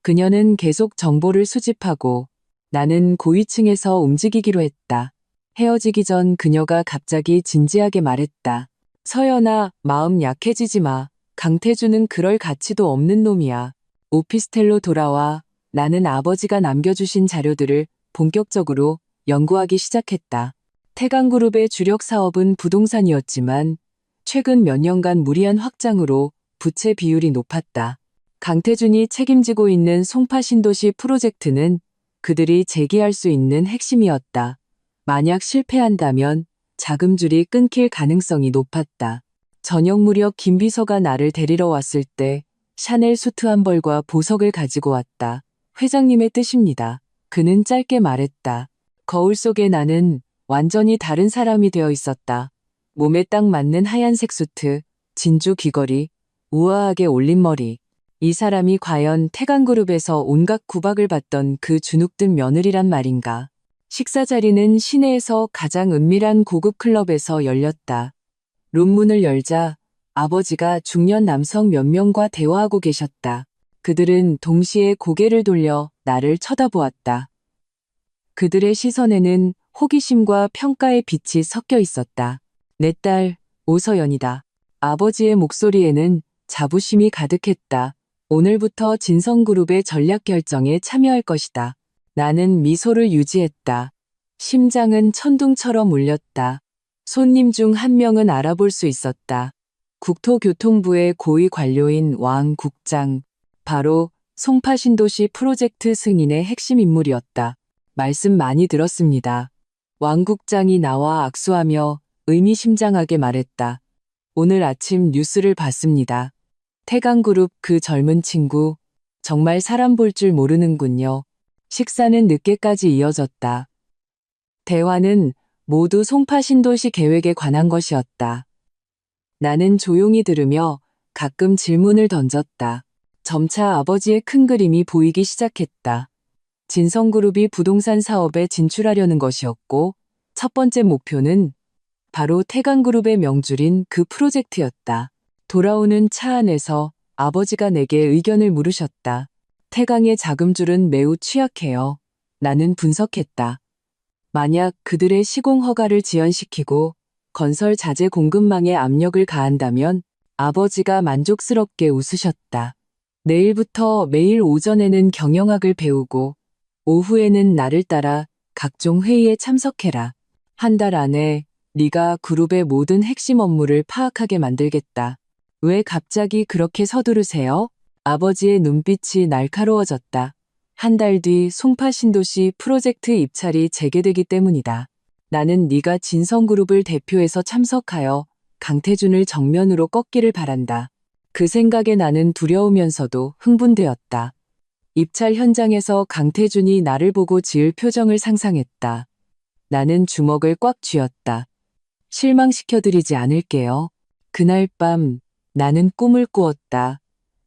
그녀는 계속 정보를 수집하고 나는 고위층에서 움직이기로 했다. 헤어지기 전 그녀가 갑자기 진지하게 말했다. 서연아, 마음 약해지지 마. 강태준은 그럴 가치도 없는 놈이야. 오피스텔로 돌아와. 나는 아버지가 남겨주신 자료들을 본격적으로 연구하기 시작했다. 태강그룹의 주력 사업은 부동산이었지만 최근 몇 년간 무리한 확장으로 부채 비율이 높았다. 강태준이 책임지고 있는 송파 신도시 프로젝트는 그들이 제기할 수 있는 핵심이었다. 만약 실패한다면 자금줄이 끊길 가능성이 높았다. 저녁 무렵 김 비서가 나를 데리러 왔을 때 샤넬 수트 한 벌과 보석을 가지고 왔다. 회장님의 뜻입니다. 그는 짧게 말했다. 거울 속에 나는 완전히 다른 사람이 되어 있었다. 몸에 딱 맞는 하얀색 수트, 진주 귀걸이, 우아하게 올린 머리. 이 사람이 과연 태강그룹에서 온갖 구박을 받던 그 주눅든 며느리란 말인가. 식사 자리는 시내에서 가장 은밀한 고급 클럽에서 열렸다. 룸문을 열자 아버지가 중년 남성 몇 명과 대화하고 계셨다. 그들은 동시에 고개를 돌려 나를 쳐다보았다. 그들의 시선에는 호기심과 평가의 빛이 섞여 있었다. 내 딸, 오서연이다. 아버지의 목소리에는 자부심이 가득했다. 오늘부터 진성그룹의 전략 결정에 참여할 것이다. 나는 미소를 유지했다. 심장은 천둥처럼 울렸다. 손님 중 한 명은 알아볼 수 있었다. 국토교통부의 고위 관료인 왕 국장, 바로 송파 신도시 프로젝트 승인의 핵심 인물이었다. 말씀 많이 들었습니다. 왕 국장이 나와 악수하며 의미심장하게 말했다. 오늘 아침 뉴스를 봤습니다. 태강그룹 그 젊은 친구, 정말 사람 볼 줄 모르는군요. 식사는 늦게까지 이어졌다. 대화는 모두 송파 신도시 계획에 관한 것이었다. 나는 조용히 들으며 가끔 질문을 던졌다. 점차 아버지의 큰 그림이 보이기 시작했다. 진성그룹이 부동산 사업에 진출하려는 것이었고 첫 번째 목표는 바로 태강그룹의 명줄인 그 프로젝트였다. 돌아오는 차 안에서 아버지가 내게 의견을 물으셨다. 태강의 자금줄은 매우 취약해요. 나는 분석했다. 만약 그들의 시공 허가를 지연시키고 건설 자재 공급망에 압력을 가한다면 아버지가 만족스럽게 웃으셨다. 내일부터 매일 오전에는 경영학을 배우고 오후에는 나를 따라 각종 회의에 참석해라. 한 달 안에 네가 그룹의 모든 핵심 업무를 파악하게 만들겠다. 왜 갑자기 그렇게 서두르세요? 아버지의 눈빛이 날카로워졌다. 한 달 뒤 송파 신도시 프로젝트 입찰이 재개되기 때문이다. 나는 네가 진성그룹을 대표해서 참석하여 강태준을 정면으로 꺾기를 바란다. 그 생각에 나는 두려우면서도 흥분되었다. 입찰 현장에서 강태준이 나를 보고 지을 표정을 상상했다. 나는 주먹을 꽉 쥐었다. 실망시켜드리지 않을게요. 그날 밤 나는 꿈을 꾸었다.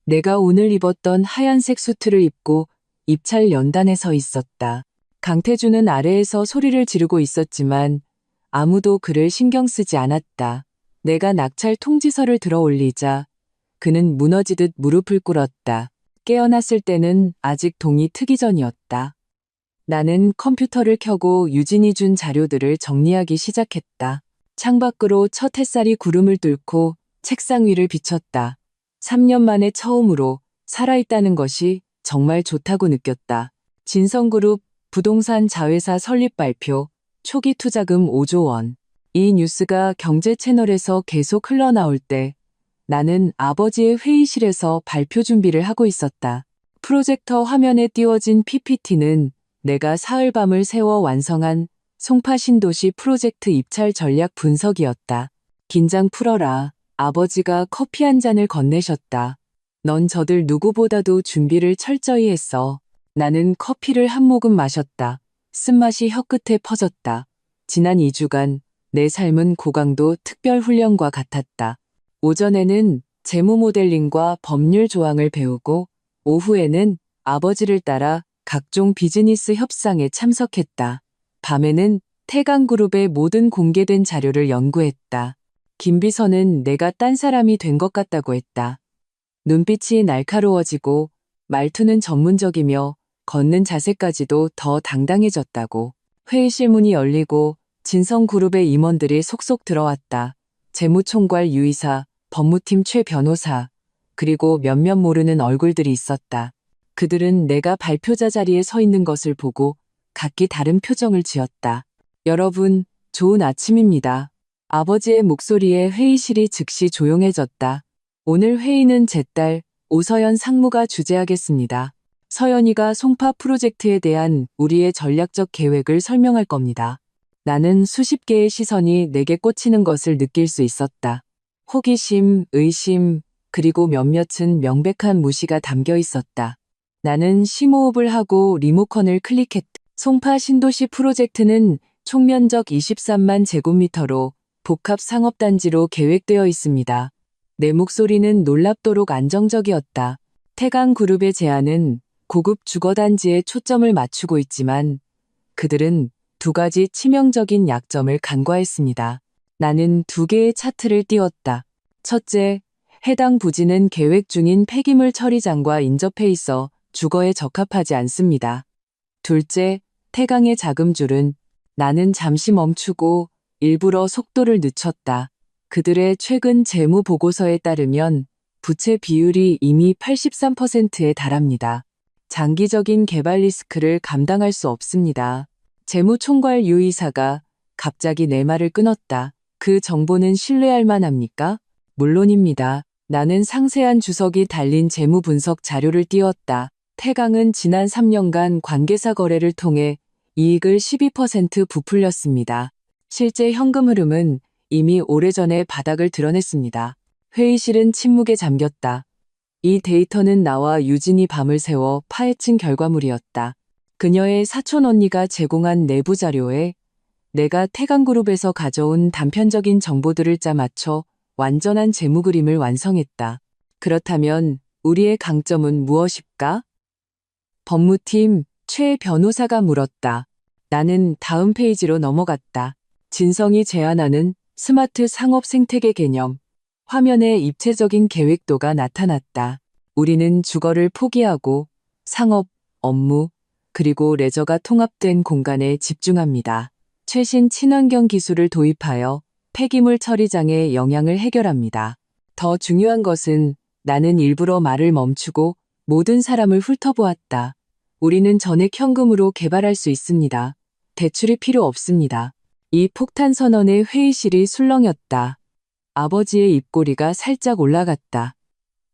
내가 오늘 입었던 하얀색 수트를 입고 입찰 연단에 서 있었다. 강태준은 아래에서 소리를 지르고 있었지만 아무도 그를 신경 쓰지 않았다. 내가 낙찰 통지서를 들어 올리자 그는 무너지듯 무릎을 꿇었다. 깨어났을 때는 아직 동이 트기 전이었다. 나는 컴퓨터를 켜고 유진이 준 자료들을 정리하기 시작했다. 창밖으로 첫 햇살이 구름을 뚫고 책상 위를 비쳤다. 3년 만에 처음으로 살아있다는 것이 정말 좋다고 느꼈다. 진성그룹 부동산 자회사 설립 발표, 초기 투자금 5조 원. 이 뉴스가 경제 채널에서 계속 흘러나올 때 나는 아버지의 회의실에서 발표 준비를 하고 있었다. 프로젝터 화면에 띄워진 PPT는 내가 사흘밤을 새워 완성한 송파 신도시 프로젝트 입찰 전략 분석이었다. 긴장 풀어라. 아버지가 커피 한 잔을 건네셨다. 넌 저들 누구보다도 준비를 철저히 했어. 나는 커피를 한 모금 마셨다. 쓴맛이 혀끝에 퍼졌다. 지난 2주간 내 삶은 고강도 특별훈련과 같았다. 오전에는 재무 모델링과 법률 조항을 배우고 오후에는 아버지를 따라 각종 비즈니스 협상에 참석했다. 밤에는 태강그룹의 모든 공개된 자료를 연구했다. 김 비서는 내가 딴 사람이 된 것 같다고 했다. 눈빛이 날카로워지고 말투는 전문적이며 걷는 자세까지도 더 당당해졌다고. 회의실 문이 열리고 진성그룹의 임원들이 속속 들어왔다. 재무총괄 유이사, 법무팀 최 변호사, 그리고 몇몇 모르는 얼굴들이 있었다. 그들은 내가 발표자 자리에 서 있는 것을 보고 각기 다른 표정을 지었다. 여러분, 좋은 아침입니다. 아버지의 목소리에 회의실이 즉시 조용해졌다. 오늘 회의는 제 딸 오서연 상무가 주재하겠습니다. 서연이가 송파 프로젝트에 대한 우리의 전략적 계획을 설명할 겁니다. 나는 수십 개의 시선이 내게 꽂히는 것을 느낄 수 있었다. 호기심, 의심, 그리고 몇몇은 명백한 무시가 담겨 있었다. 나는 심호흡을 하고 리모컨을 클릭했다. 송파 신도시 프로젝트는 총면적 23만 제곱미터로 복합 상업단지로 계획되어 있습니다. 내 목소리는 놀랍도록 안정적이었다. 태강그룹의 제안은 고급 주거단지에 초점을 맞추고 있지만 그들은 두 가지 치명적인 약점을 간과했습니다. 나는 두 개의 차트를 띄웠다. 첫째, 해당 부지는 계획 중인 폐기물 처리장과 인접해 있어 주거에 적합하지 않습니다. 둘째, 태강의 자금줄은 나는 잠시 멈추고 일부러 속도를 늦췄다. 그들의 최근 재무 보고서에 따르면 부채 비율이 이미 83%에 달합니다. 장기적인 개발 리스크를 감당할 수 없습니다. 재무총괄 유 이사가 갑자기 내 말을 끊었다. 그 정보는 신뢰할 만합니까? 물론입니다. 나는 상세한 주석이 달린 재무 분석 자료를 띄웠다. 태강은 지난 3년간 관계사 거래를 통해 이익을 12% 부풀렸습니다. 실제 현금 흐름은 이미 오래전에 바닥을 드러냈습니다. 회의실은 침묵에 잠겼다. 이 데이터는 나와 유진이 밤을 새워 파헤친 결과물이었다. 그녀의 사촌 언니가 제공한 내부 자료에 내가 태강그룹에서 가져온 단편적인 정보들을 짜맞춰 완전한 재무 그림을 완성했다. 그렇다면 우리의 강점은 무엇일까? 법무팀 최 변호사가 물었다. 나는 다음 페이지로 넘어갔다. 진성이 제안하는 스마트 상업 생태계 개념. 화면에 입체적인 계획도가 나타났다. 우리는 주거를 포기하고 상업, 업무, 그리고 레저가 통합된 공간에 집중합니다. 최신 친환경 기술을 도입하여 폐기물 처리장의 영향을 해결합니다. 더 중요한 것은 나는 일부러 말을 멈추고 모든 사람을 훑어보았다. 우리는 전액 현금으로 개발할 수 있습니다. 대출이 필요 없습니다. 이 폭탄 선언의 회의실이 술렁였다. 아버지의 입꼬리가 살짝 올라갔다.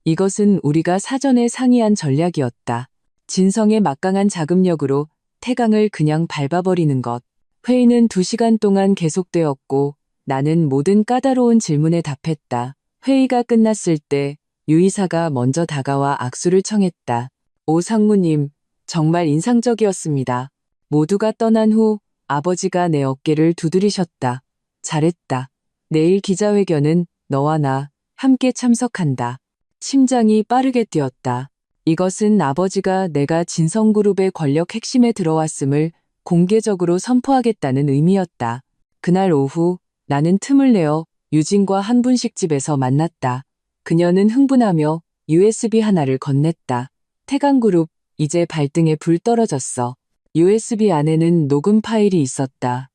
이것은 우리가 사전에 상의한 전략이었다. 진성의 막강한 자금력으로 태강을 그냥 밟아버리는 것. 회의는 2시간 동안 계속되었고 나는 모든 까다로운 질문에 답했다. 회의가 끝났을 때 유 이사가 먼저 다가와 악수를 청했다. 오 상무님, 정말 인상적이었습니다. 모두가 떠난 후 아버지가 내 어깨를 두드리셨다. 잘했다. 내일 기자회견은 너와 나 함께 참석한다. 심장이 빠르게 뛰었다. 이것은 아버지가 내가 진성그룹의 권력 핵심에 들어왔음을 공개적으로 선포하겠다는 의미였다. 그날 오후 나는 틈을 내어 유진과 한 분식집에서 만났다. 그녀는 흥분하며 USB 하나를 건넸다. 태강그룹, 이제 발등에 불 떨어졌어. USB 안에는 녹음 파일이 있었다.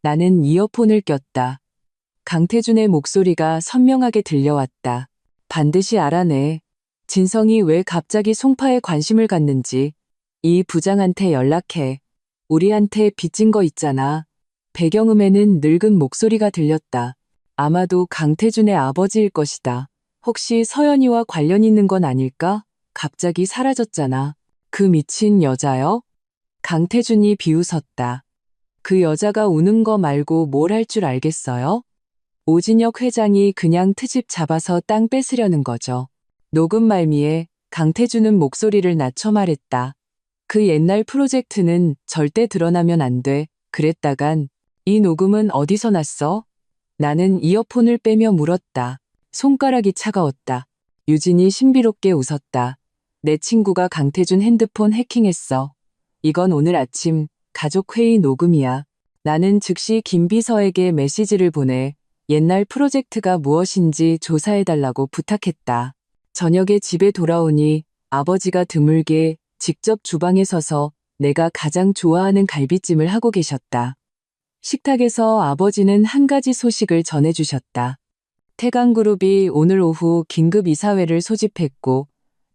나는 이어폰을 꼈다. 강태준의 목소리가 선명하게 들려왔다. 반드시 알아내. 진성이 왜 갑자기 송파에 관심을 갖는지. 이 부장한테 연락해. 우리한테 빚진 거 있잖아. 배경음에는 늙은 목소리가 들렸다. 아마도 강태준의 아버지일 것이다. 혹시 서연이와 관련 있는 건 아닐까? 갑자기 사라졌잖아. 그 미친 여자요? 강태준이 비웃었다. 그 여자가 우는 거 말고 뭘 할 줄 알겠어요? 오진혁 회장이 그냥 트집 잡아서 땅 뺏으려는 거죠. 녹음 말미에 강태준은 목소리를 낮춰 말했다. 그 옛날 프로젝트는 절대 드러나면 안 돼. 그랬다간 이 녹음은 어디서 났어? 나는 이어폰을 빼며 물었다. 손가락이 차가웠다. 유진이 신비롭게 웃었다. 내 친구가 강태준 핸드폰 해킹했어. 이건 오늘 아침 가족회의 녹음이야. 나는 즉시 김 비서에게 메시지를 보내 옛날 프로젝트가 무엇인지 조사해달라고 부탁했다. 저녁에 집에 돌아오니 아버지가 드물게 직접 주방에 서서 내가 가장 좋아하는 갈비찜을 하고 계셨다. 식탁에서 아버지는 한 가지 소식을 전해주셨다. 태강그룹이 오늘 오후 긴급 이사회를 소집했고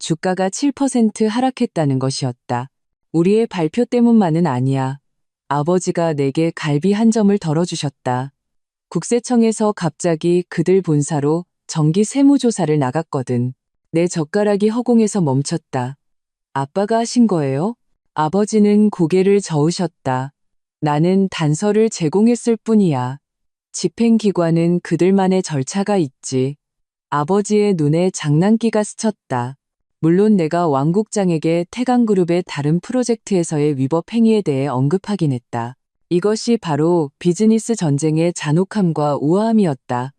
주가가 7% 하락했다는 것이었다. 우리의 발표 때문만은 아니야. 아버지가 내게 갈비 한 점을 덜어주셨다. 국세청에서 갑자기 그들 본사로 정기 세무조사를 나갔거든. 내 젓가락이 허공에서 멈췄다. 아빠가 하신 거예요? 아버지는 고개를 저으셨다. 나는 단서를 제공했을 뿐이야. 집행기관은 그들만의 절차가 있지. 아버지의 눈에 장난기가 스쳤다. 물론 내가 왕국장에게 태강그룹의 다른 프로젝트에서의 위법 행위에 대해 언급하긴 했다. 이것이 바로 비즈니스 전쟁의 잔혹함과 우아함이었다.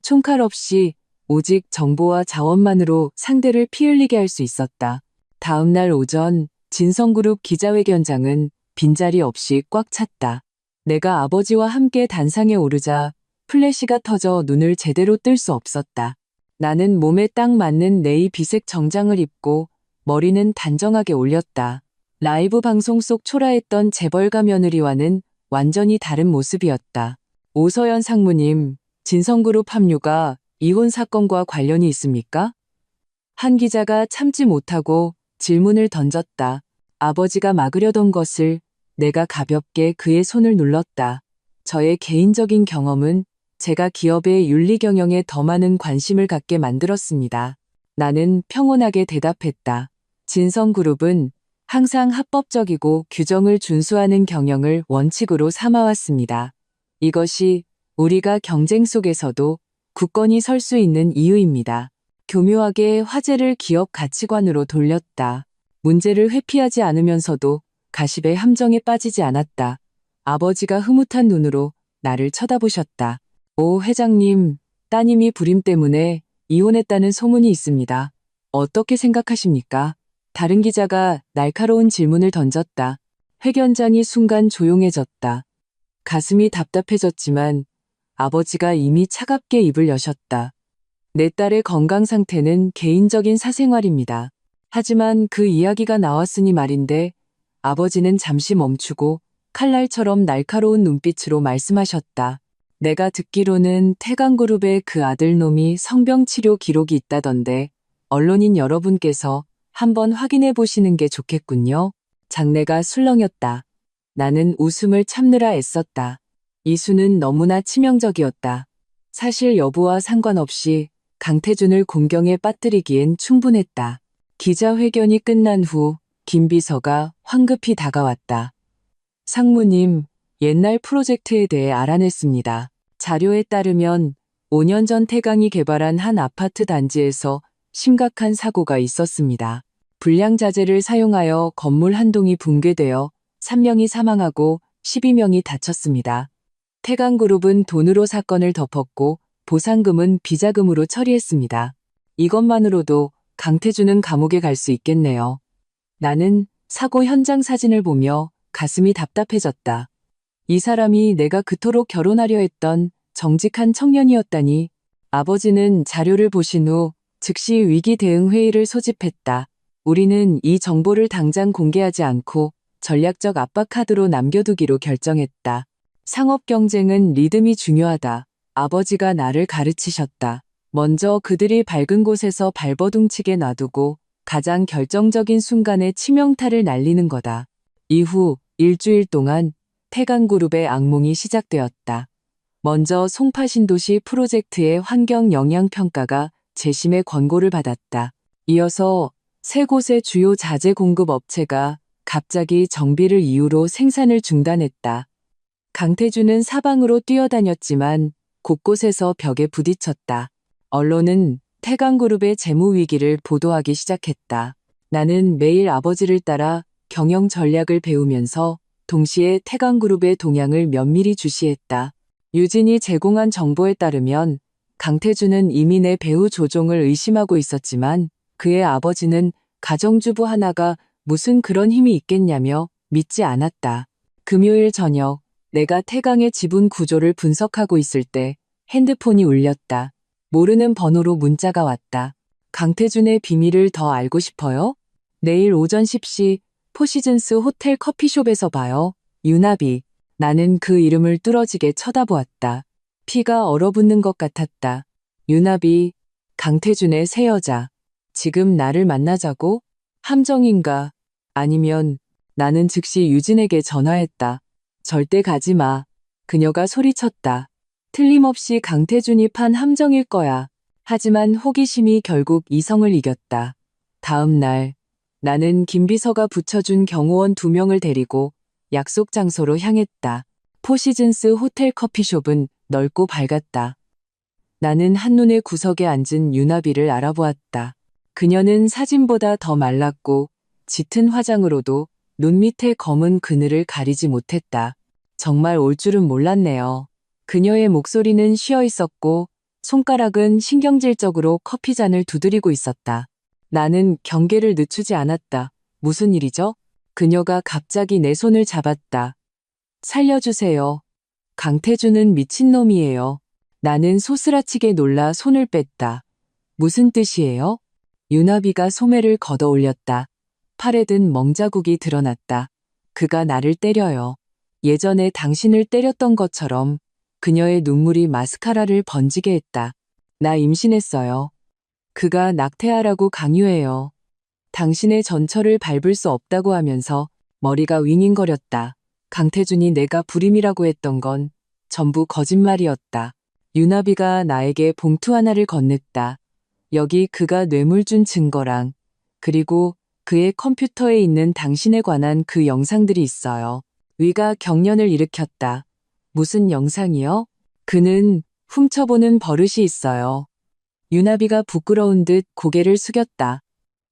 총칼 없이 오직 정보와 자원만으로 상대를 피 흘리게 할 수 있었다. 다음 날 오전 진성그룹 기자회견장은 빈자리 없이 꽉 찼다. 내가 아버지와 함께 단상에 오르자 플래시가 터져 눈을 제대로 뜰 수 없었다. 나는 몸에 딱 맞는 네이 비색 정장을 입고 머리는 단정하게 올렸다. 라이브 방송 속 초라했던 재벌가 며느리와는 완전히 다른 모습이었다. 오서연 상무님, 진성그룹 합류가 이혼 사건과 관련이 있습니까? 한 기자가 참지 못하고 질문을 던졌다. 아버지가 막으려던 것을 내가 가볍게 그의 손을 눌렀다. 저의 개인적인 경험은 제가 기업의 윤리 경영에 더 많은 관심을 갖게 만들었습니다. 나는 평온하게 대답했다. 진성그룹은 항상 합법적이고 규정을 준수하는 경영을 원칙으로 삼아왔습니다. 이것이 우리가 경쟁 속에서도 굳건히 설 수 있는 이유입니다. 교묘하게 화제를 기업 가치관으로 돌렸다. 문제를 회피하지 않으면서도 가십의 함정에 빠지지 않았다. 아버지가 흐뭇한 눈으로 나를 쳐다보셨다. 오 회장님, 따님이 불임 때문에 이혼했다는 소문이 있습니다. 어떻게 생각하십니까? 다른 기자가 날카로운 질문을 던졌다. 회견장이 순간 조용해졌다. 가슴이 답답해졌지만 아버지가 이미 차갑게 입을 여셨다. 내 딸의 건강 상태는 개인적인 사생활입니다. 하지만 그 이야기가 나왔으니 말인데 아버지는 잠시 멈추고 칼날처럼 날카로운 눈빛으로 말씀하셨다. 내가 듣기로는 태강그룹의 그 아들놈이 성병치료 기록이 있다던데 언론인 여러분께서 한번 확인해 보시는 게 좋겠군요. 장내가 술렁였다. 나는 웃음을 참느라 애썼다. 이수는 너무나 치명적이었다. 사실 여부와 상관없이 강태준을 공경에 빠뜨리기엔 충분했다. 기자회견이 끝난 후 김 비서가 황급히 다가왔다. 상무님, 옛날 프로젝트에 대해 알아냈습니다. 자료에 따르면 5년 전 태강이 개발한 한 아파트 단지에서 심각한 사고가 있었습니다. 불량 자재를 사용하여 건물 한 동이 붕괴되어 3명이 사망하고 12명이 다쳤습니다. 태강그룹은 돈으로 사건을 덮었고 보상금은 비자금으로 처리했습니다. 이것만으로도 강태준은 감옥에 갈 수 있겠네요. 나는 사고 현장 사진을 보며 가슴이 답답해졌다. 이 사람이 내가 그토록 결혼하려 했던 정직한 청년이었다니. 아버지는 자료를 보신 후 즉시 위기 대응 회의를 소집했다. 우리는 이 정보를 당장 공개하지 않고 전략적 압박 카드로 남겨두기로 결정했다. 상업 경쟁은 리듬이 중요하다. 아버지가 나를 가르치셨다. 먼저 그들이 밝은 곳에서 발버둥치게 놔두고 가장 결정적인 순간에 치명타를 날리는 거다. 이후 일주일 동안 태강그룹의 악몽이 시작되었다. 먼저 송파신도시 프로젝트의 환경 영향 평가가 재심의 권고를 받았다. 이어서 세 곳의 주요 자재 공급 업체가 갑자기 정비를 이유로 생산을 중단했다. 강태준은 사방으로 뛰어다녔지만 곳곳에서 벽에 부딪혔다. 언론은 태강그룹의 재무 위기를 보도하기 시작했다. 나는 매일 아버지를 따라 경영 전략을 배우면서 동시에 태강그룹의 동향을 면밀히 주시했다. 유진이 제공한 정보에 따르면 강태준은 이미 내 배우 조종을 의심하고 있었지만 그의 아버지는 가정주부 하나가 무슨 그런 힘이 있겠냐며 믿지 않았다. 금요일 저녁 내가 태강의 지분 구조를 분석하고 있을 때 핸드폰이 울렸다. 모르는 번호로 문자가 왔다. 강태준의 비밀을 더 알고 싶어요? 내일 오전 10시 포시즌스 호텔 커피숍에서 봐요. 유나비. 나는 그 이름을 뚫어지게 쳐다보았다. 피가 얼어붙는 것 같았다. 유나비, 강태준의 새 여자. 지금 나를 만나자고? 함정인가? 아니면 나는 즉시 유진에게 전화했다. 절대 가지 마. 그녀가 소리쳤다. 틀림없이 강태준이 판 함정일 거야. 하지만 호기심이 결국 이성을 이겼다. 다음 날, 나는 김비서가 붙여준 경호원 2명을 데리고 약속 장소로 향했다. 포시즌스 호텔 커피숍은 넓고 밝았다. 나는 한눈에 구석에 앉은 유나비를 알아보았다. 그녀는 사진보다 더 말랐고 짙은 화장으로도 눈 밑의 검은 그늘을 가리지 못했다. 정말 올 줄은 몰랐네요. 그녀의 목소리는 쉬어 있었고 손가락은 신경질적으로 커피잔을 두드리고 있었다. 나는 경계를 늦추지 않았다. 무슨 일이죠? 그녀가 갑자기 내 손을 잡았다. 살려주세요. 강태준은 미친놈이에요. 나는 소스라치게 놀라 손을 뺐다. 무슨 뜻이에요? 유나비가 소매를 걷어 올렸다. 팔에 든 멍자국이 드러났다. 그가 나를 때려요. 예전에 당신을 때렸던 것처럼. 그녀의 눈물이 마스카라를 번지게 했다. 나 임신했어요. 그가 낙태하라고 강요해요. 당신의 전철을 밟을 수 없다고 하면서 머리가 윙윙거렸다. 강태준이 내가 불임이라고 했던 건 전부 거짓말이었다. 유나비가 나에게 봉투 하나를 건넸다. 여기 그가 뇌물 준 증거랑 그리고 그의 컴퓨터에 있는 당신에 관한 그 영상들이 있어요. 위가 경련을 일으켰다. 무슨 영상이요? 그는 훔쳐보는 버릇이 있어요. 유나비가 부끄러운 듯 고개를 숙였다.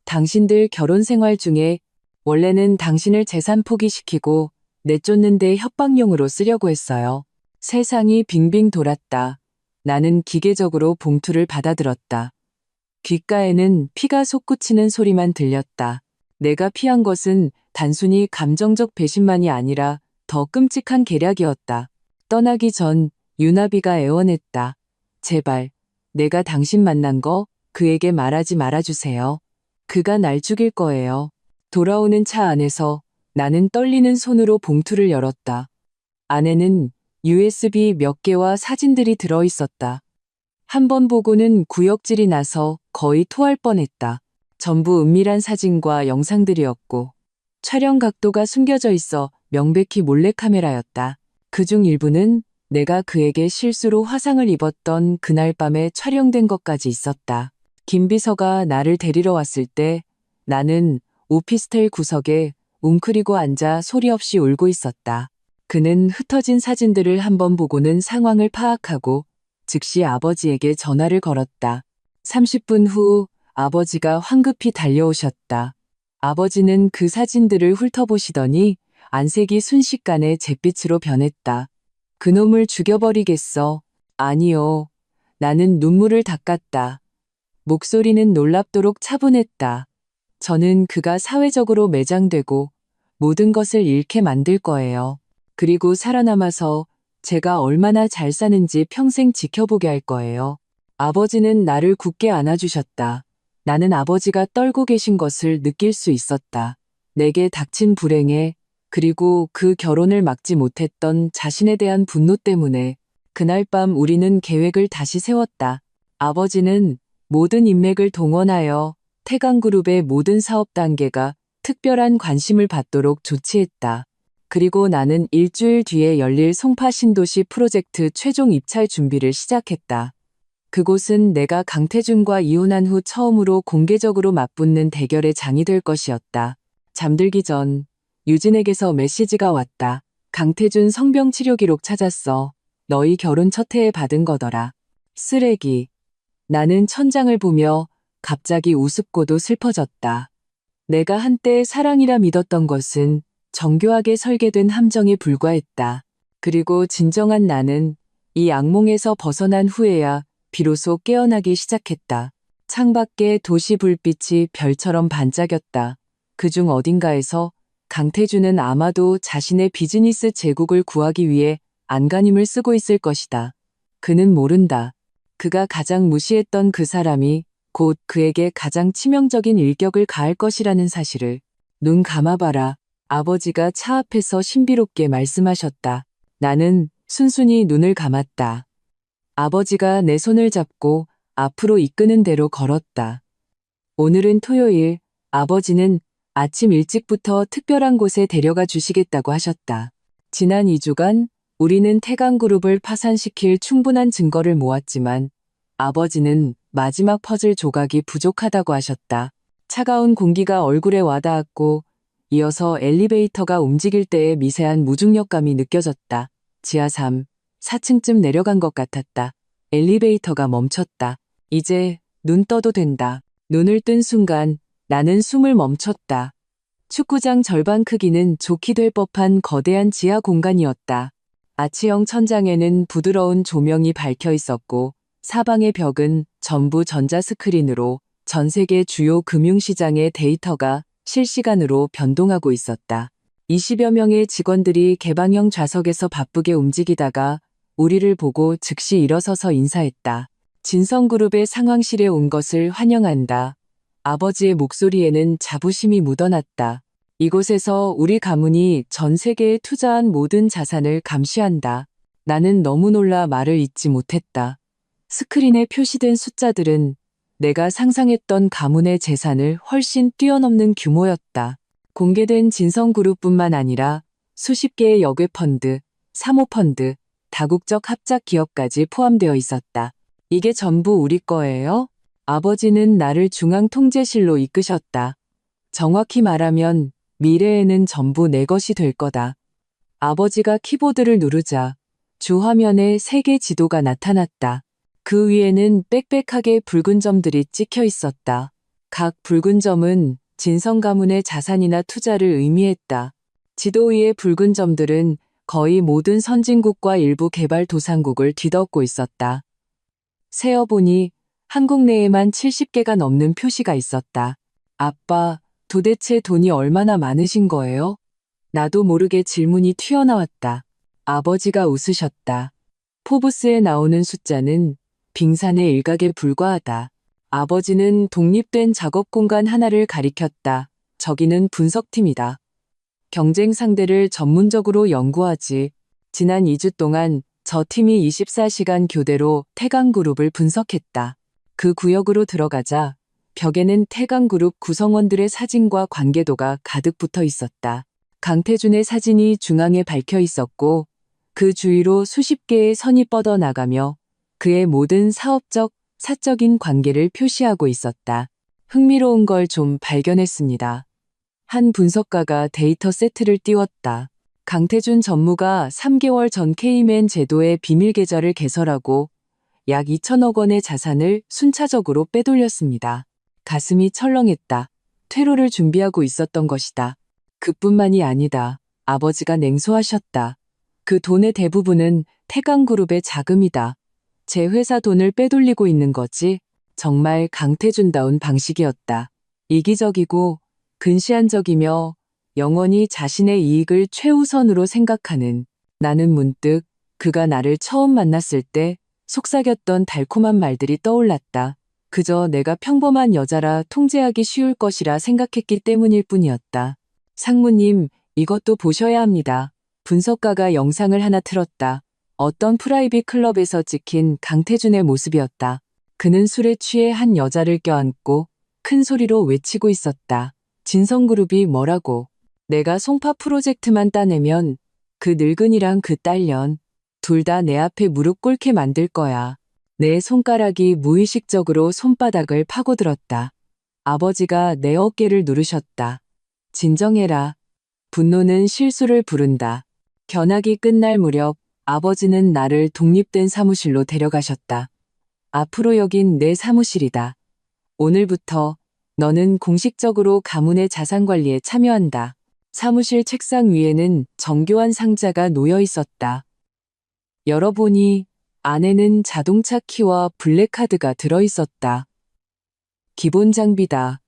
당신들 결혼 생활 중에 원래는 당신을 재산 포기시키고 내쫓는데 협박용으로 쓰려고 했어요. 세상이 빙빙 돌았다. 나는 기계적으로 봉투를 받아들었다. 귓가에는 피가 솟구치는 소리만 들렸다. 내가 피한 것은 단순히 감정적 배신만이 아니라 더 끔찍한 계략이었다. 떠나기 전 유나비가 애원했다. 제발, 내가 당신 만난 거 그에게 말하지 말아주세요. 그가 날 죽일 거예요. 돌아오는 차 안에서 나는 떨리는 손으로 봉투를 열었다. 안에는 USB 몇 개와 사진들이 들어있었다. 한 번 보고는 구역질이 나서 거의 토할 뻔했다. 전부 은밀한 사진과 영상들이었고 촬영 각도가 숨겨져 있어 명백히 몰래카메라였다. 그중 일부는 내가 그에게 실수로 화상을 입었던 그날 밤에 촬영된 것까지 있었다. 김 비서가 나를 데리러 왔을 때 나는 오피스텔 구석에 웅크리고 앉아 소리 없이 울고 있었다. 그는 흩어진 사진들을 한번 보고는 상황을 파악하고 즉시 아버지에게 전화를 걸었다. 30분 후 아버지가 황급히 달려오셨다. 아버지는 그 사진들을 훑어보시더니 안색이 순식간에 잿빛으로 변했다. 그놈을 죽여버리겠어. 아니요. 나는 눈물을 닦았다. 목소리는 놀랍도록 차분했다. 저는 그가 사회적으로 매장되고 모든 것을 잃게 만들 거예요. 그리고 살아남아서 제가 얼마나 잘 사는지 평생 지켜보게 할 거예요. 아버지는 나를 굳게 안아주셨다. 나는 아버지가 떨고 계신 것을 느낄 수 있었다. 내게 닥친 불행에 그리고 그 결혼을 막지 못했던 자신에 대한 분노 때문에 그날 밤 우리는 계획을 다시 세웠다. 아버지는 모든 인맥을 동원하여 태강그룹의 모든 사업 단계가 특별한 관심을 받도록 조치했다. 그리고 나는 일주일 뒤에 열릴 송파 신도시 프로젝트 최종 입찰 준비를 시작했다. 그곳은 내가 강태준과 이혼한 후 처음으로 공개적으로 맞붙는 대결의 장이 될 것이었다. 잠들기 전 유진에게서 메시지가 왔다. 강태준 성병 치료 기록 찾았어. 너희 결혼 첫 해에 받은 거더라. 쓰레기. 나는 천장을 보며 갑자기 우습고도 슬퍼졌다. 내가 한때 사랑이라 믿었던 것은 정교하게 설계된 함정에 불과했다. 그리고 진정한 나는 이 악몽에서 벗어난 후에야 비로소 깨어나기 시작했다. 창밖에 도시 불빛이 별처럼 반짝였다. 그중 어딘가에서 강태준은 아마도 자신의 비즈니스 제국을 구하기 위해 안간힘을 쓰고 있을 것이다. 그는 모른다. 그가 가장 무시했던 그 사람이 곧 그에게 가장 치명적인 일격을 가할 것이라는 사실을. 눈 감아봐라. 아버지가 차 앞에서 신비롭게 말씀하셨다. 나는 순순히 눈을 감았다. 아버지가 내 손을 잡고 앞으로 이끄는 대로 걸었다. 오늘은 토요일, 아버지는 아침 일찍부터 특별한 곳에 데려가 주시겠다고 하셨다. 지난 2주간 우리는 태강그룹을 파산시킬 충분한 증거를 모았지만 아버지는 마지막 퍼즐 조각이 부족하다고 하셨다. 차가운 공기가 얼굴에 와닿았고 이어서 엘리베이터가 움직일 때의 미세한 무중력감이 느껴졌다. 지하 3, 4층쯤 내려간 것 같았다. 엘리베이터가 멈췄다. 이제 눈 떠도 된다. 눈을 뜬 순간 나는 숨을 멈췄다. 축구장 절반 크기는 좋게 될 법한 거대한 지하 공간이었다. 아치형 천장에는 부드러운 조명이 밝혀 있었고 사방의 벽은 전부 전자스크린으로 전 세계 주요 금융시장의 데이터가 실시간으로 변동하고 있었다. 20여 명의 직원들이 개방형 좌석에서 바쁘게 움직이다가 우리를 보고 즉시 일어서서 인사했다. 진성그룹의 상황실에 온 것을 환영한다. 아버지의 목소리에는 자부심이 묻어났다. 이곳에서 우리 가문이 전 세계에 투자한 모든 자산을 감시한다. 나는 너무 놀라 말을 잇지 못했다. 스크린에 표시된 숫자들은 내가 상상했던 가문의 재산을 훨씬 뛰어넘는 규모였다. 공개된 진성그룹뿐만 아니라 수십 개의 역외펀드, 사모펀드, 다국적 합작 기업까지 포함되어 있었다. 이게 전부 우리 거예요? 아버지는 나를 중앙통제실로 이끄셨다. 정확히 말하면 미래에는 전부 내 것이 될 거다. 아버지가 키보드를 누르자 주화면에 세계 지도가 나타났다. 그 위에는 빽빽하게 붉은 점들이 찍혀 있었다. 각 붉은 점은 진성 가문의 자산이나 투자를 의미했다. 지도 위의 붉은 점들은 거의 모든 선진국과 일부 개발도상국을 뒤덮고 있었다. 세어보니 한국 내에만 70개가 넘는 표시가 있었다. 아빠, 도대체 돈이 얼마나 많으신 거예요? 나도 모르게 질문이 튀어나왔다. 아버지가 웃으셨다. 포브스에 나오는 숫자는 빙산의 일각에 불과하다. 아버지는 독립된 작업 공간 하나를 가리켰다. 저기는 분석팀이다. 경쟁 상대를 전문적으로 연구하지. 지난 2주 동안 저 팀이 24시간 교대로 태강그룹을 분석했다. 그 구역으로 들어가자 벽에는 태강그룹 구성원들의 사진과 관계도가 가득 붙어 있었다. 강태준의 사진이 중앙에 박혀 있었고 그 주위로 수십 개의 선이 뻗어나가며 그의 모든 사업적, 사적인 관계를 표시하고 있었다. 흥미로운 걸 좀 발견했습니다. 한 분석가가 데이터 세트를 띄웠다. 강태준 전무가 3개월 전 K맨 제도의 비밀 계좌를 개설하고 약 2천억 원의 자산을 순차적으로 빼돌렸습니다. 가슴이 철렁했다. 퇴로를 준비하고 있었던 것이다. 그뿐만이 아니다. 아버지가 냉소하셨다. 그 돈의 대부분은 태강그룹의 자금이다. 제 회사 돈을 빼돌리고 있는 거지. 정말 강태준다운 방식이었다. 이기적이고 근시안적이며 영원히 자신의 이익을 최우선으로 생각하는. 나는 문득 그가 나를 처음 만났을 때 속삭였던 달콤한 말들이 떠올랐다. 그저 내가 평범한 여자라 통제하기 쉬울 것이라 생각했기 때문일 뿐이었다. 상무님, 이것도 보셔야 합니다. 분석가가 영상을 하나 틀었다. 어떤 프라이빗 클럽에서 찍힌 강태준의 모습이었다. 그는 술에 취해 한 여자를 껴안고 큰 소리로 외치고 있었다. 진성그룹이 뭐라고? 내가 송파 프로젝트만 따내면 그 늙은이랑 그 딸년 둘 다 내 앞에 무릎 꿇게 만들 거야. 내 손가락이 무의식적으로 손바닥을 파고들었다. 아버지가 내 어깨를 누르셨다. 진정해라. 분노는 실수를 부른다. 견학이 끝날 무렵 아버지는 나를 독립된 사무실로 데려가셨다. 앞으로 여긴 내 사무실이다. 오늘부터 너는 공식적으로 가문의 자산 관리에 참여한다. 사무실 책상 위에는 정교한 상자가 놓여 있었다. 열어보니 안에는 자동차 키와 블랙카드가 들어 있었다. 기본 장비다.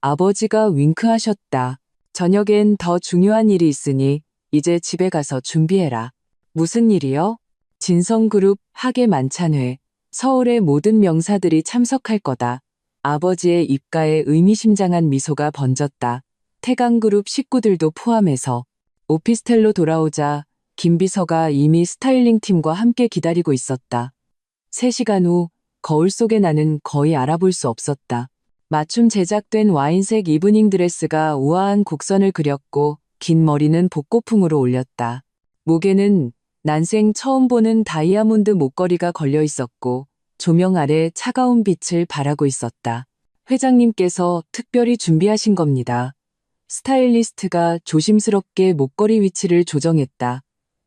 아버지가 윙크하셨다. 저녁엔 더 중요한 일이 있으니 이제 집에 가서 준비해라. 무슨 일이요? 진성그룹 학예 만찬회. 서울의 모든 명사들이 참석할 거다. 아버지의 입가에 의미심장한 미소가 번졌다. 태강그룹 식구들도 포함해서. 오피스텔로 돌아오자 김 비서가 이미 스타일링 팀과 함께 기다리고 있었다. 3시간 후 거울 속의 나는 거의 알아볼 수 없었다. 맞춤 제작된 와인색 이브닝 드레스가 우아한 곡선을 그렸고 긴 머리는 복고풍으로 올렸다. 목에는 난생 처음 보는 다이아몬드 목걸이가 걸려 있었고 조명 아래 차가운 빛을 발하고 있었다. 회장님께서 특별히 준비하신 겁니다. 스타일리스트가 조심스럽게 목걸이 위치를 조정했다.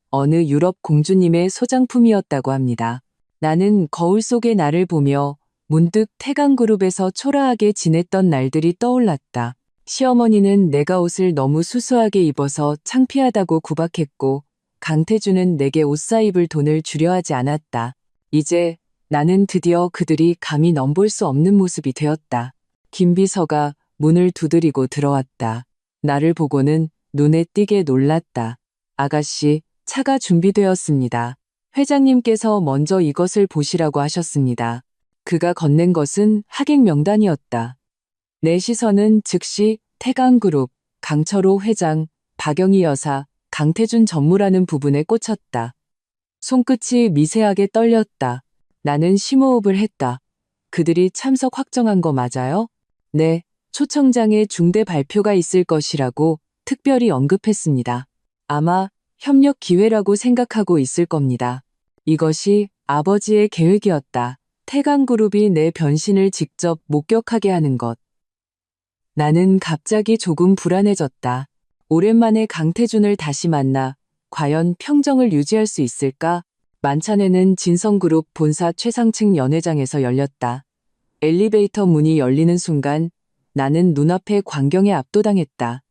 어느 유럽 공주님의 소장품이었다고 합니다. 나는 거울 속의 나를 보며 문득 태강그룹에서 초라하게 지냈던 날들이 떠올랐다. 시어머니는 내가 옷을 너무 수수하게 입어서 창피하다고 구박했고 강태주는 내게 옷 사입을 돈을 주려 하지 않았다. 이제 나는 드디어 그들이 감히 넘볼 수 없는 모습이 되었다. 김비서가 문을 두드리고 들어왔다. 나를 보고는 눈에 띄게 놀랐다. 아가씨, 차가 준비되었습니다. 회장님께서 먼저 이것을 보시라고 하셨습니다. 그가 건넨 것은 하객 명단이었다. 내 시선은 즉시 태강그룹, 강철호 회장, 박영희 여사, 강태준 전무라는 부분에 꽂혔다. 손끝이 미세하게 떨렸다. 나는 심호흡을 했다. 그들이 참석 확정한 거 맞아요? 네, 초청장에 중대 발표가 있을 것이라고 특별히 언급했습니다. 아마 협력 기회라고 생각하고 있을 겁니다. 이것이 아버지의 계획이었다. 태강그룹이 내 변신을 직접 목격하게 하는 것. 나는 갑자기 조금 불안해졌다. 오랜만에 강태준을 다시 만나 과연 평정을 유지할 수 있을까? 만찬회는 진성그룹 본사 최상층 연회장에서 열렸다. 엘리베이터 문이 열리는 순간 나는 눈앞의 광경에 압도당했다.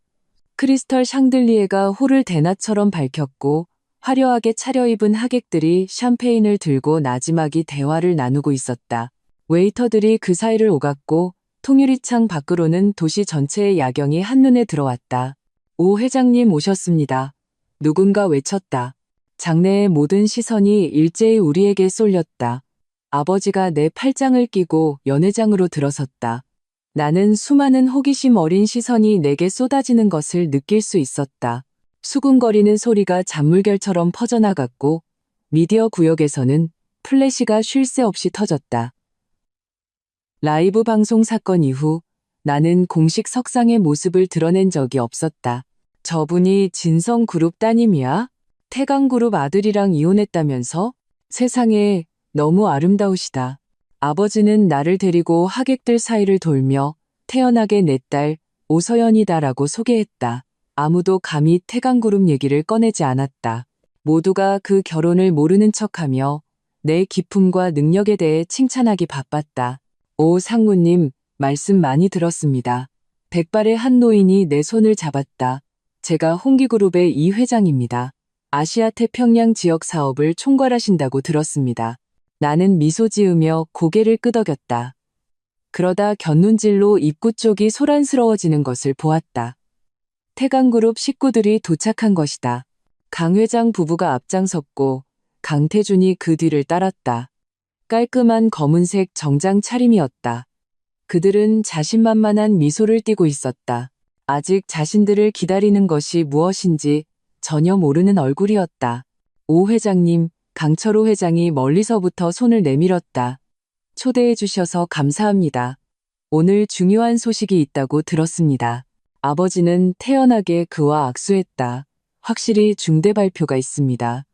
크리스털 샹들리에가 홀을 대낮처럼 밝혔고 화려하게 차려입은 하객들이 샴페인을 들고 나지막이 대화를 나누고 있었다. 웨이터들이 그 사이를 오갔고 통유리창 밖으로는 도시 전체의 야경이 한눈에 들어왔다. 오 회장님 오셨습니다. 누군가 외쳤다. 장내의 모든 시선이 일제히 우리에게 쏠렸다. 아버지가 내 팔짱을 끼고 연회장으로 들어섰다. 나는 수많은 호기심 어린 시선이 내게 쏟아지는 것을 느낄 수 있었다. 수군거리는 소리가 잔물결처럼 퍼져나갔고 미디어 구역에서는 플래시가 쉴 새 없이 터졌다. 라이브 방송 사건 이후 나는 공식 석상의 모습을 드러낸 적이 없었다. 저분이 진성그룹 따님이야? 태강그룹 아들이랑 이혼했다면서? 세상에 너무 아름다우시다. 아버지는 나를 데리고 하객들 사이를 돌며 태연하게 내 딸 오서연이다라고 소개했다. 아무도 감히 태강그룹 얘기를 꺼내지 않았다. 모두가 그 결혼을 모르는 척하며 내 기품과 능력에 대해 칭찬하기 바빴다. 오 상무님, 말씀 많이 들었습니다. 백발의 한 노인이 내 손을 잡았다. 제가 홍기그룹의 이 회장입니다. 아시아 태평양 지역 사업을 총괄하신다고 들었습니다. 나는 미소 지으며 고개를 끄덕였다. 그러다 곁눈질로 입구 쪽이 소란스러워지는 것을 보았다. 태강그룹 식구들이 도착한 것이다. 강 회장 부부가 앞장섰고 강태준이 그 뒤를 따랐다. 깔끔한 검은색 정장 차림이었다. 그들은 자신만만한 미소를 띠고 있었다. 아직 자신들을 기다리는 것이 무엇인지 전혀 모르는 얼굴이었다. 오 회장님, 강철호 회장이 멀리서부터 손을 내밀었다. 초대해 주셔서 감사합니다. 오늘 중요한 소식이 있다고 들었습니다. 아버지는 태연하게 그와 악수했다. 확실히 중대 발표가 있습니다.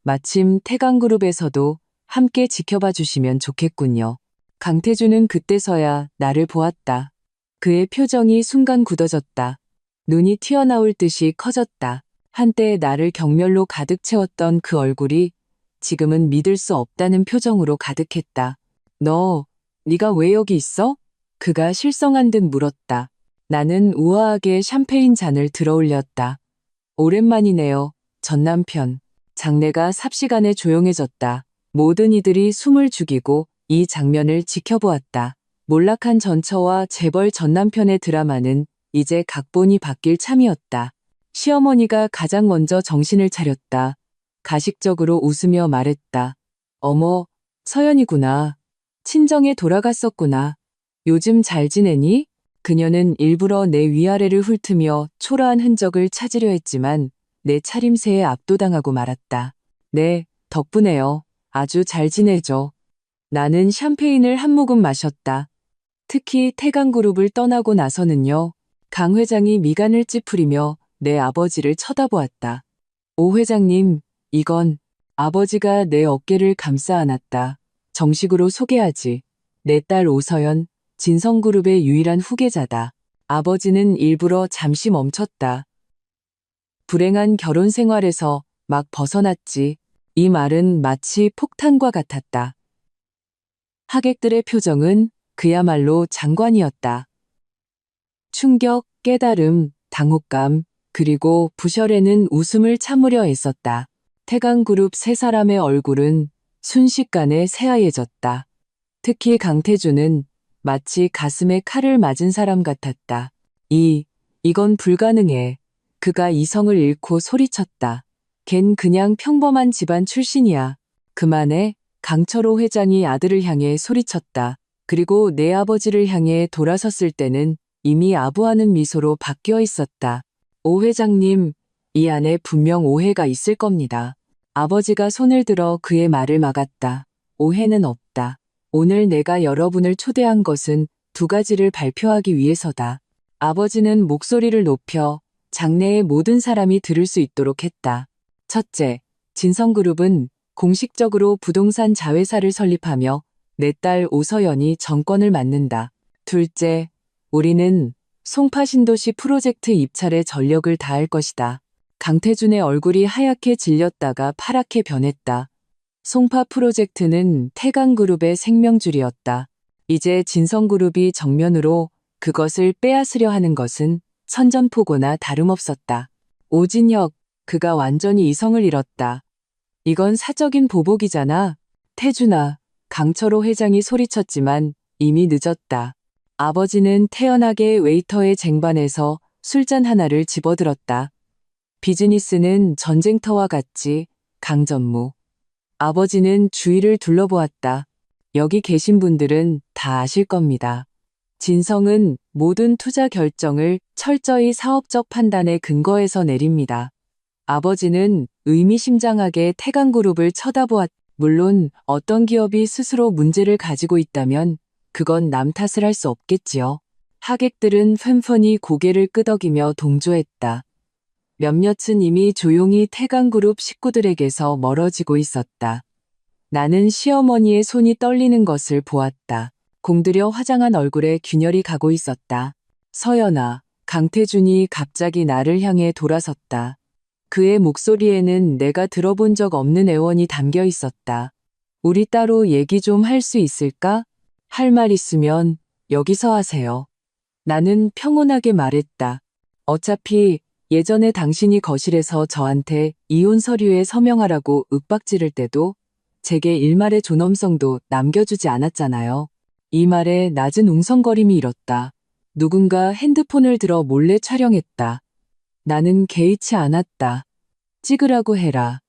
마침 태강그룹에서도 함께 지켜봐 주시면 좋겠군요. 강태준은 그때서야 나를 보았다. 그의 표정이 순간 굳어졌다. 눈이 튀어나올 듯이 커졌다. 한때 나를 경멸로 가득 채웠던 그 얼굴이 지금은 믿을 수 없다는 표정으로 가득했다. 네가 왜 여기 있어? 그가 실성한 듯 물었다. 나는 우아하게 샴페인 잔을 들어올렸다. 오랜만이네요, 전 남편. 장내가 삽시간에 조용해졌다. 모든 이들이 숨을 죽이고 이 장면을 지켜보았다. 몰락한 전처와 재벌 전 남편의 드라마는 이제 각본이 바뀔 참이었다. 시어머니가 가장 먼저 정신을 차렸다. 가식적으로 웃으며 말했다. 어머, 서연이구나. 친정에 돌아갔었구나. 요즘 잘 지내니? 그녀는 일부러 내 위아래를 훑으며 초라한 흔적을 찾으려 했지만 내 차림새에 압도당하고 말았다. 네, 덕분에요. 아주 잘 지내죠. 나는 샴페인을 한 모금 마셨다. 특히 태강그룹을 떠나고 나서는요. 강 회장이 미간을 찌푸리며 내 아버지를 쳐다보았다. 오 회장님, 이건 아버지가 내 어깨를 감싸 안았다. 정식으로 소개하지. 내 딸 오서연, 진성그룹의 유일한 후계자다. 아버지는 일부러 잠시 멈췄다. 불행한 결혼 생활에서 막 벗어났지. 이 말은 마치 폭탄과 같았다. 하객들의 표정은 그야말로 장관이었다. 충격, 깨달음, 당혹감, 그리고 부셜에는 웃음을 참으려 애썼다. 태강그룹 세 사람의 얼굴은 순식간에 새하얘졌다. 특히 강태준은 마치 가슴에 칼을 맞은 사람 같았다. 이건 불가능해. 그가 이성을 잃고 소리쳤다. 걘 그냥 평범한 집안 출신이야. 그만해. 강철호 회장이 아들을 향해 소리쳤다. 그리고 내 아버지를 향해 돌아섰을 때는 이미 아부하는 미소로 바뀌어 있었다. 오 회장님, 이 안에 분명 오해가 있을 겁니다. 아버지가 손을 들어 그의 말을 막았다. 오해는 없다. 오늘 내가 여러분을 초대한 것은 두 가지를 발표하기 위해서다. 아버지는 목소리를 높여 장내의 모든 사람이 들을 수 있도록 했다. 첫째, 진성그룹은 공식적으로 부동산 자회사를 설립하며 내 딸 오서연이 정권을 맡는다. 둘째, 우리는 송파 신도시 프로젝트 입찰에 전력을 다할 것이다. 강태준의 얼굴이 하얗게 질렸다가 파랗게 변했다. 송파 프로젝트는 태강그룹의 생명줄이었다. 이제 진성그룹이 정면으로 그것을 빼앗으려 하는 것은 선전포고나 다름없었다. 오진혁, 그가 완전히 이성을 잃었다. 이건 사적인 보복이잖아. 태준아, 강철호 회장이 소리쳤지만 이미 늦었다. 아버지는 태연하게 웨이터의 쟁반에서 술잔 하나를 집어들었다. 비즈니스는 전쟁터와 같지. 강전무. 아버지는 주위를 둘러보았다. 여기 계신 분들은 다 아실 겁니다. 진성은 모든 투자 결정을 철저히 사업적 판단에 근거해서 내립니다. 아버지는 의미심장하게 태강그룹을 쳐다보았다. 물론 어떤 기업이 스스로 문제를 가지고 있다면 그건 남 탓을 할 수 없겠지요. 하객들은 팬펀히 고개를 끄덕이며 동조했다. 몇몇은 이미 조용히 태강그룹 식구들에게서 멀어지고 있었다. 나는 시어머니의 손이 떨리는 것을 보았다. 공들여 화장한 얼굴에 균열이 가고 있었다. 서연아, 강태준이 갑자기 나를 향해 돌아섰다. 그의 목소리에는 내가 들어본 적 없는 애원이 담겨 있었다. 우리 따로 얘기 좀 할 수 있을까? 할 말 있으면 여기서 하세요. 나는 평온하게 말했다. 어차피 예전에 당신이 거실에서 저한테 이혼 서류에 서명하라고 윽박지를 때도 제게 일말의 존엄성도 남겨주지 않았잖아요. 이 말에 낮은 웅성거림이 일었다. 누군가 핸드폰을 들어 몰래 촬영했다. 나는 개의치 않았다. 찍으라고 해라.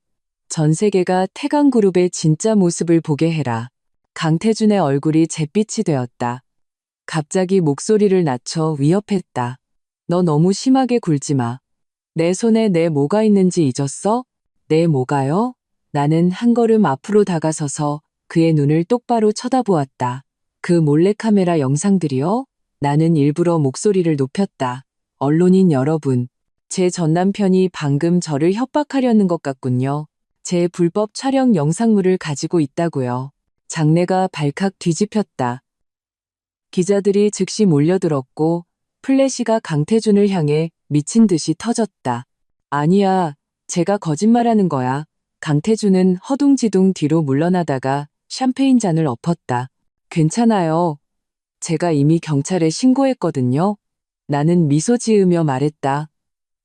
전 세계가 태강그룹의 진짜 모습을 보게 해라. 강태준의 얼굴이 잿빛이 되었다. 갑자기 목소리를 낮춰 위협했다. 너 너무 심하게 굴지 마. 내 손에 내 뭐가 있는지 잊었어? 내 뭐가요? 나는 한 걸음 앞으로 다가서서 그의 눈을 똑바로 쳐다보았다. 그 몰래카메라 영상들이요? 나는 일부러 목소리를 높였다. 언론인 여러분, 제 전남편이 방금 저를 협박하려는 것 같군요. 제 불법 촬영 영상물을 가지고 있다고요. 장내가 발칵 뒤집혔다. 기자들이 즉시 몰려들었고 플래시가 강태준을 향해 미친 듯이 터졌다. 아니야, 제가 거짓말하는 거야. 강태준은 허둥지둥 뒤로 물러나다가 샴페인 잔을 엎었다. 괜찮아요. 제가 이미 경찰에 신고했거든요. 나는 미소 지으며 말했다.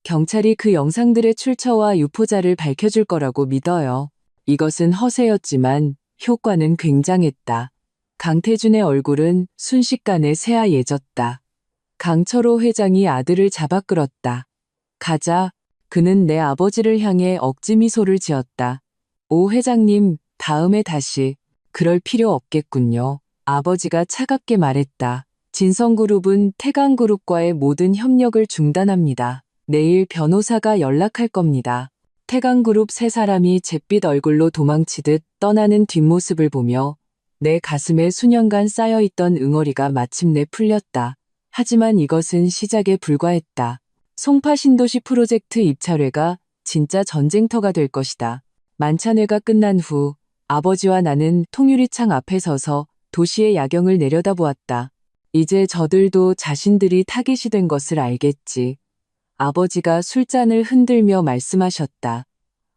경찰이 그 영상들의 출처와 유포자를 밝혀줄 거라고 믿어요. 이것은 허세였지만 효과는 굉장했다. 강태준의 얼굴은 순식간에 새하얘졌다. 강철호 회장이 아들을 잡아 끌었다. 가자. 그는 내 아버지를 향해 억지 미소를 지었다. 오 회장님, 다음에 다시. 그럴 필요 없겠군요. 아버지가 차갑게 말했다. 진성그룹은 태강그룹과의 모든 협력을 중단합니다. 내일 변호사가 연락할 겁니다. 태강그룹 세 사람이 잿빛 얼굴로 도망치듯 떠나는 뒷모습을 보며 내 가슴에 수년간 쌓여있던 응어리가 마침내 풀렸다. 하지만 이것은 시작에 불과했다. 송파 신도시 프로젝트 입찰회가 진짜 전쟁터가 될 것이다. 만찬회가 끝난 후 아버지와 나는 통유리창 앞에 서서 도시의 야경을 내려다보았다. 이제 저들도 자신들이 타깃이 된 것을 알겠지. 아버지가 술잔을 흔들며 말씀하셨다.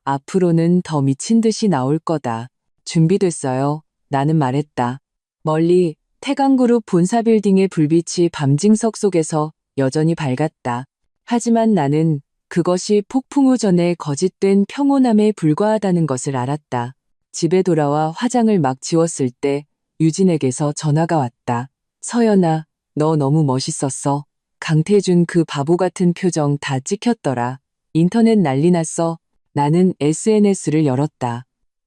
앞으로는 더 미친 듯이 나올 거다. 준비됐어요. 나는 말했다. 멀리 태강그룹 본사 빌딩의 불빛이 밤징석 속에서 여전히 밝았다. 하지만 나는 그것이 폭풍 후 전에 거짓된 평온함에 불과하다는 것을 알았다. 집에 돌아와 화장을 막 지웠을 때 유진에게서 전화가 왔다. 서연아, 너 너무 멋있었어. 강태준 그 바보 같은 표정 다 찍혔더라. 인터넷 난리 났어. 나는 SNS를 열었다.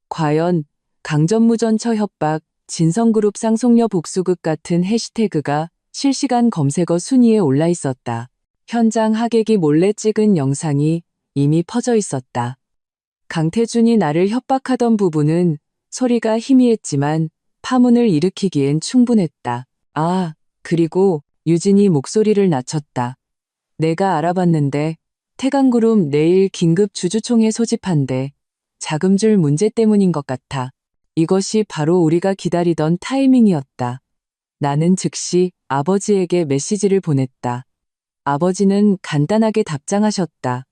과연 강전무전처 협박, 진성그룹 쌍속녀 복수극 같은 해시태그가 실시간 검색어 순위에 올라 있었다. 현장 하객이 몰래 찍은 영상이 이미 퍼져 있었다. 강태준이 나를 협박하던 부분은 소리가 희미했지만 파문을 일으키기엔 충분했다. 아, 그리고 유진이 목소리를 낮췄다. 내가 알아봤는데 태강그룹 내일 긴급 주주총회 소집한대. 자금줄 문제 때문인 것 같아. 이것이 바로 우리가 기다리던 타이밍이었다. 나는 즉시 아버지에게 메시지를 보냈다. 아버지는 간단하게 답장하셨다.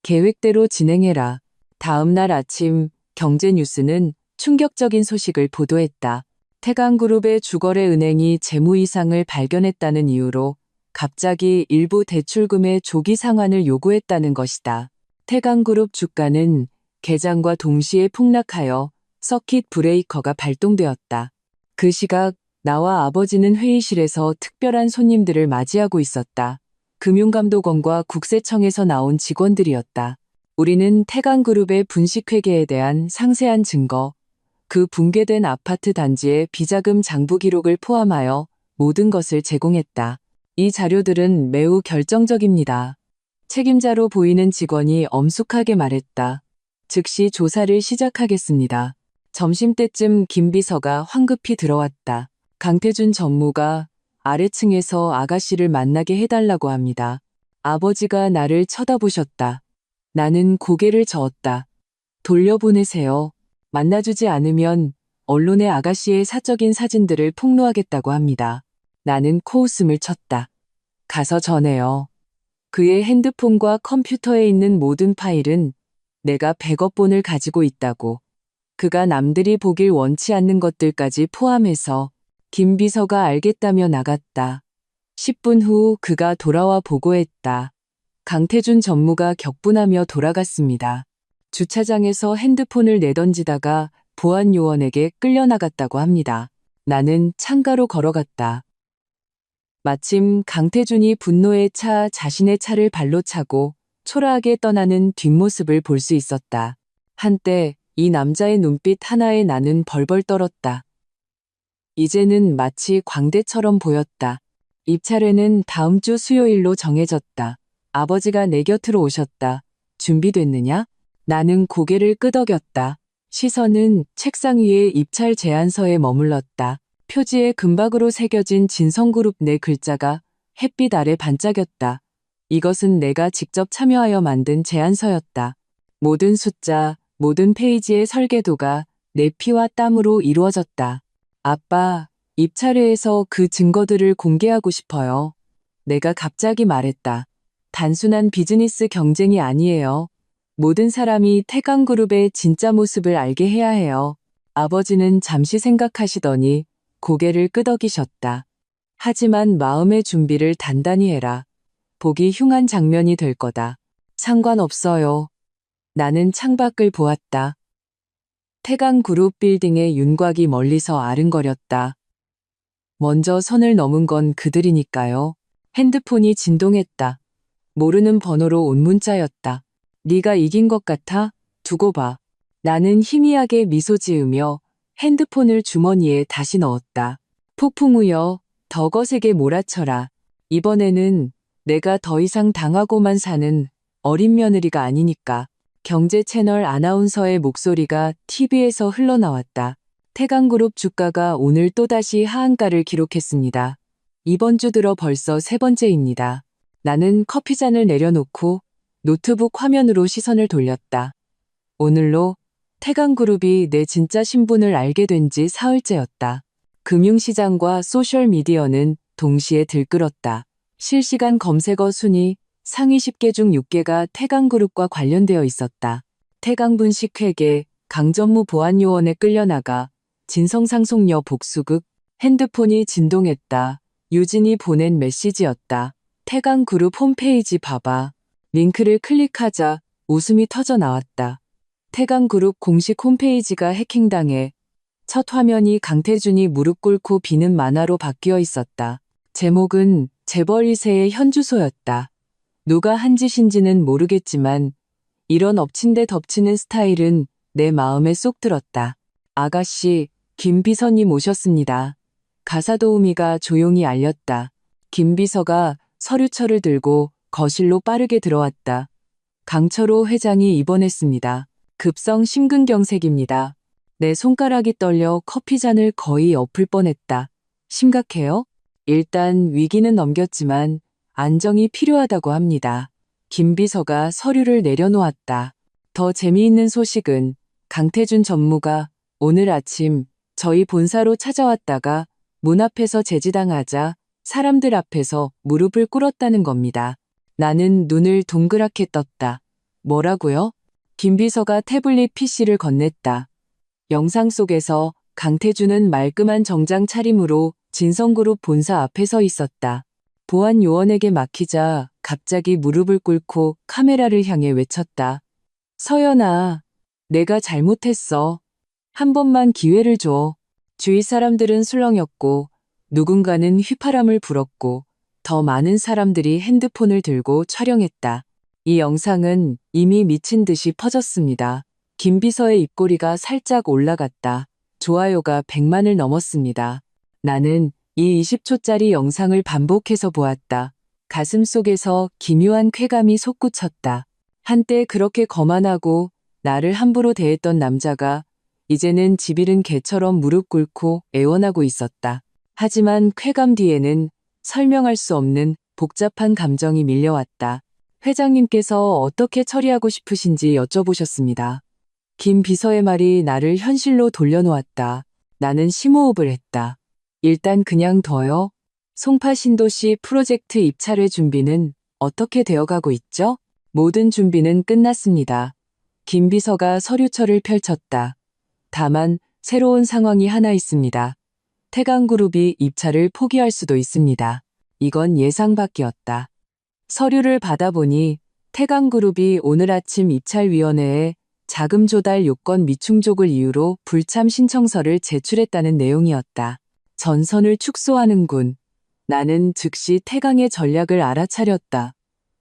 계획대로 진행해라. 다음 날 아침 경제뉴스는 충격적인 소식을 보도했다. 태강그룹의 주거래 은행이 재무 이상을 발견했다는 이유로 갑자기 일부 대출금의 조기 상환을 요구했다는 것이다. 태강그룹 주가는 개장과 동시에 폭락하여 서킷 브레이커가 발동되었다. 그 시각 나와 아버지는 회의실에서 특별한 손님들을 맞이하고 있었다. 금융감독원과 국세청에서 나온 직원들이었다. 우리는 태강그룹의 분식회계에 대한 상세한 증거, 그 붕괴된 아파트 단지의 비자금 장부 기록을 포함하여 모든 것을 제공했다. 이 자료들은 매우 결정적입니다. 책임자로 보이는 직원이 엄숙하게 말했다. 즉시 조사를 시작하겠습니다. 점심때쯤 김 비서가 황급히 들어왔다. 강태준 전무가 아래층에서 아가씨를 만나게 해달라고 합니다. 아버지가 나를 쳐다보셨다. 나는 고개를 저었다. 돌려보내세요. 만나주지 않으면 언론에 아가씨의 사적인 사진들을 폭로하겠다고 합니다. 나는 코웃음을 쳤다. 가서 전해요. 그의 핸드폰과 컴퓨터에 있는 모든 파일은 내가 100억 본을 가지고 있다고. 그가 남들이 보길 원치 않는 것들까지 포함해서 김 비서가 알겠다며 나갔다. 10분 후 그가 돌아와 보고했다. 강태준 전무가 격분하며 돌아갔습니다. 주차장에서 핸드폰을 내던지다가 보안 요원에게 끌려나갔다고 합니다. 나는 창가로 걸어갔다. 마침 강태준이 분노에 차 자신의 차를 발로 차고 초라하게 떠나는 뒷모습을 볼 수 있었다. 한때 이 남자의 눈빛 하나에 나는 벌벌 떨었다. 이제는 마치 광대처럼 보였다. 입찰회는 다음 주 수요일로 정해졌다. 아버지가 내 곁으로 오셨다. 준비됐느냐? 나는 고개를 끄덕였다. 시선은 책상 위의 입찰 제안서에 머물렀다. 표지에 금박으로 새겨진 진성그룹 네 글자가 햇빛 아래 반짝였다. 이것은 내가 직접 참여하여 만든 제안서였다. 모든 숫자, 모든 페이지의 설계도가 내 피와 땀으로 이루어졌다. 아빠, 입찰회에서 그 증거들을 공개하고 싶어요. 내가 갑자기 말했다. 단순한 비즈니스 경쟁이 아니에요. 모든 사람이 태강그룹의 진짜 모습을 알게 해야 해요. 아버지는 잠시 생각하시더니 고개를 끄덕이셨다. 하지만 마음의 준비를 단단히 해라. 보기 흉한 장면이 될 거다. 상관없어요. 나는 창밖을 보았다. 태강그룹 빌딩의 윤곽이 멀리서 아른거렸다. 먼저 선을 넘은 건 그들이니까요. 핸드폰이 진동했다. 모르는 번호로 온 문자였다. 네가 이긴 것 같아? 두고 봐. 나는 희미하게 미소 지으며 핸드폰을 주머니에 다시 넣었다. 폭풍 우여, 더 거세게 몰아쳐라. 이번에는 내가 더 이상 당하고만 사는 어린 며느리가 아니니까. 경제 채널 아나운서의 목소리가 TV에서 흘러나왔다. 태강그룹 주가가 오늘 또다시 하한가를 기록했습니다. 이번 주 들어 벌써 세 번째입니다. 나는 커피잔을 내려놓고 노트북 화면으로 시선을 돌렸다. 오늘로 태강그룹이 내 진짜 신분을 알게 된 지 사흘째였다. 금융시장과 소셜미디어는 동시에 들끓었다. 실시간 검색어 순위 상위 10개 중 6개가 태강그룹과 관련되어 있었다. 태강분식 회계, 강전무 보안요원에 끌려나가, 진성상속녀 복수극, 핸드폰이 진동했다. 유진이 보낸 메시지였다. 태강그룹 홈페이지 봐봐. 링크를 클릭하자 웃음이 터져 나왔다. 태강그룹 공식 홈페이지가 해킹당해 첫 화면이 강태준이 무릎 꿇고 비는 만화로 바뀌어 있었다. 제목은 재벌 2세의 현주소였다. 누가 한 짓인지는 모르겠지만 이런 엎친 데 덮치는 스타일은 내 마음에 쏙 들었다. 아가씨, 김 비서님 오셨습니다. 가사도우미가 조용히 알렸다. 김 비서가 서류철을 들고 거실로 빠르게 들어왔다. 강철호 회장이 입원했습니다. 급성 심근경색입니다. 내 손가락이 떨려 커피잔을 거의 엎을 뻔했다. 심각해요? 일단 위기는 넘겼지만 안정이 필요하다고 합니다. 김 비서가 서류를 내려놓았다. 더 재미있는 소식은 강태준 전무가 오늘 아침 저희 본사로 찾아왔다가 문 앞에서 제지당하자 사람들 앞에서 무릎을 꿇었다는 겁니다. 나는 눈을 동그랗게 떴다. 뭐라고요? 김 비서가 태블릿 PC를 건넸다. 영상 속에서 강태준은 말끔한 정장 차림으로 진성그룹 본사 앞에 서 있었다. 보안 요원에게 막히자 갑자기 무릎을 꿇고 카메라를 향해 외쳤다. 서연아, 내가 잘못했어. 한 번만 기회를 줘. 주위 사람들은 술렁였고 누군가는 휘파람을 불었고 더 많은 사람들이 핸드폰을 들고 촬영했다. 이 영상은 이미 미친 듯이 퍼졌습니다. 김 비서의 입꼬리가 살짝 올라갔다. 좋아요가 100만을 넘었습니다. 나는 이 20초짜리 영상을 반복해서 보았다. 가슴 속에서 기묘한 쾌감이 솟구쳤다. 한때 그렇게 거만하고 나를 함부로 대했던 남자가 이제는 집 잃은 개처럼 무릎 꿇고 애원하고 있었다. 하지만 쾌감 뒤에는 설명할 수 없는 복잡한 감정이 밀려왔다. 회장님께서 어떻게 처리하고 싶으신지 여쭤보셨습니다. 김 비서의 말이 나를 현실로 돌려놓았다. 나는 심호흡을 했다. 일단 그냥 둬요. 송파 신도시 프로젝트 입찰의 준비는 어떻게 되어가고 있죠? 모든 준비는 끝났습니다. 김 비서가 서류철을 펼쳤다. 다만 새로운 상황이 하나 있습니다. 태강그룹이 입찰을 포기할 수도 있습니다. 이건 예상 밖이었다. 서류를 받아보니 태강그룹이 오늘 아침 입찰위원회에 자금 조달 요건 미충족을 이유로 불참 신청서를 제출했다는 내용이었다. 전선을 축소하는군. 나는 즉시 태강의 전략을 알아차렸다.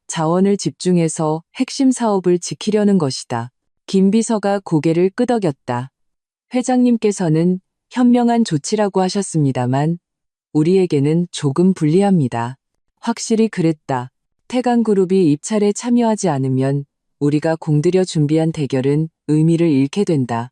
자원을 집중해서 핵심 사업을 지키려는 것이다. 김 비서가 고개를 끄덕였다. 회장님께서는 현명한 조치라고 하셨습니다만 우리에게는 조금 불리합니다. 확실히 그랬다. 태강그룹이 입찰에 참여하지 않으면 우리가 공들여 준비한 대결은 의미를 잃게 된다.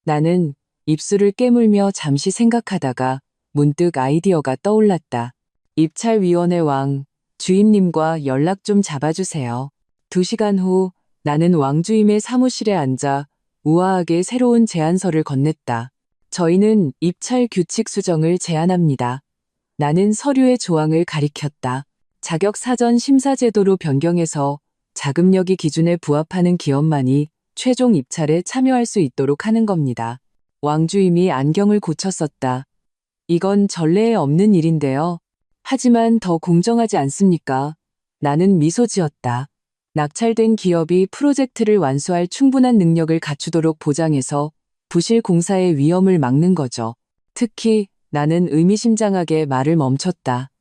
나는 입술을 깨물며 잠시 생각하다가 문득 아이디어가 떠올랐다. 입찰위원회 왕, 주임님과 연락 좀 잡아주세요. 2시간 후 나는 왕주임의 사무실에 앉아 우아하게 새로운 제안서를 건넸다. 저희는 입찰 규칙 수정을 제안합니다. 나는 서류의 조항을 가리켰다. 자격 사전 심사 제도로 변경해서 자금력이 기준에 부합하는 기업만이 최종 입찰에 참여할 수 있도록 하는 겁니다. 왕주임이 안경을 고쳤었다. 이건 전례에 없는 일인데요. 하지만 더 공정하지 않습니까? 나는 미소 지었다. 낙찰된 기업이 프로젝트를 완수할 충분한 능력을 갖추도록 보장해서 부실 공사의 위험을 막는 거죠. 특히 나는 의미심장하게 말을 멈췄다.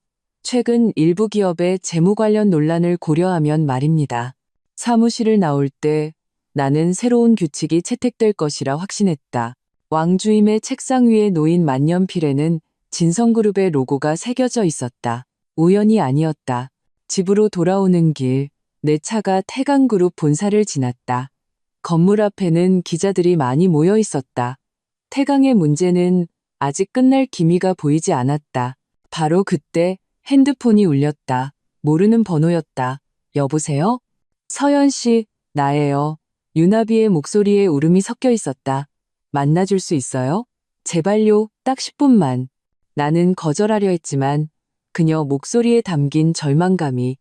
최근 일부 기업의 재무 관련 논란을 고려하면 말입니다. 사무실을 나올 때 나는 새로운 규칙이 채택될 것이라 확신했다. 왕주임의 책상 위에 놓인 만년필에는 진성그룹의 로고가 새겨져 있었다. 우연이 아니었다. 집으로 돌아오는 길, 내 차가 태강그룹 본사를 지났다. 건물 앞에는 기자들이 많이 모여 있었다. 태강의 문제는 아직 끝날 기미가 보이지 않았다. 바로 그때 핸드폰이 울렸다. 모르는 번호였다. 여보세요? 서연 씨, 나예요. 유나비의 목소리에 울음이 섞여 있었다. 만나줄 수 있어요? 제발요, 딱 10분만. 나는 거절하려 했지만 그녀 목소리에 담긴 절망감이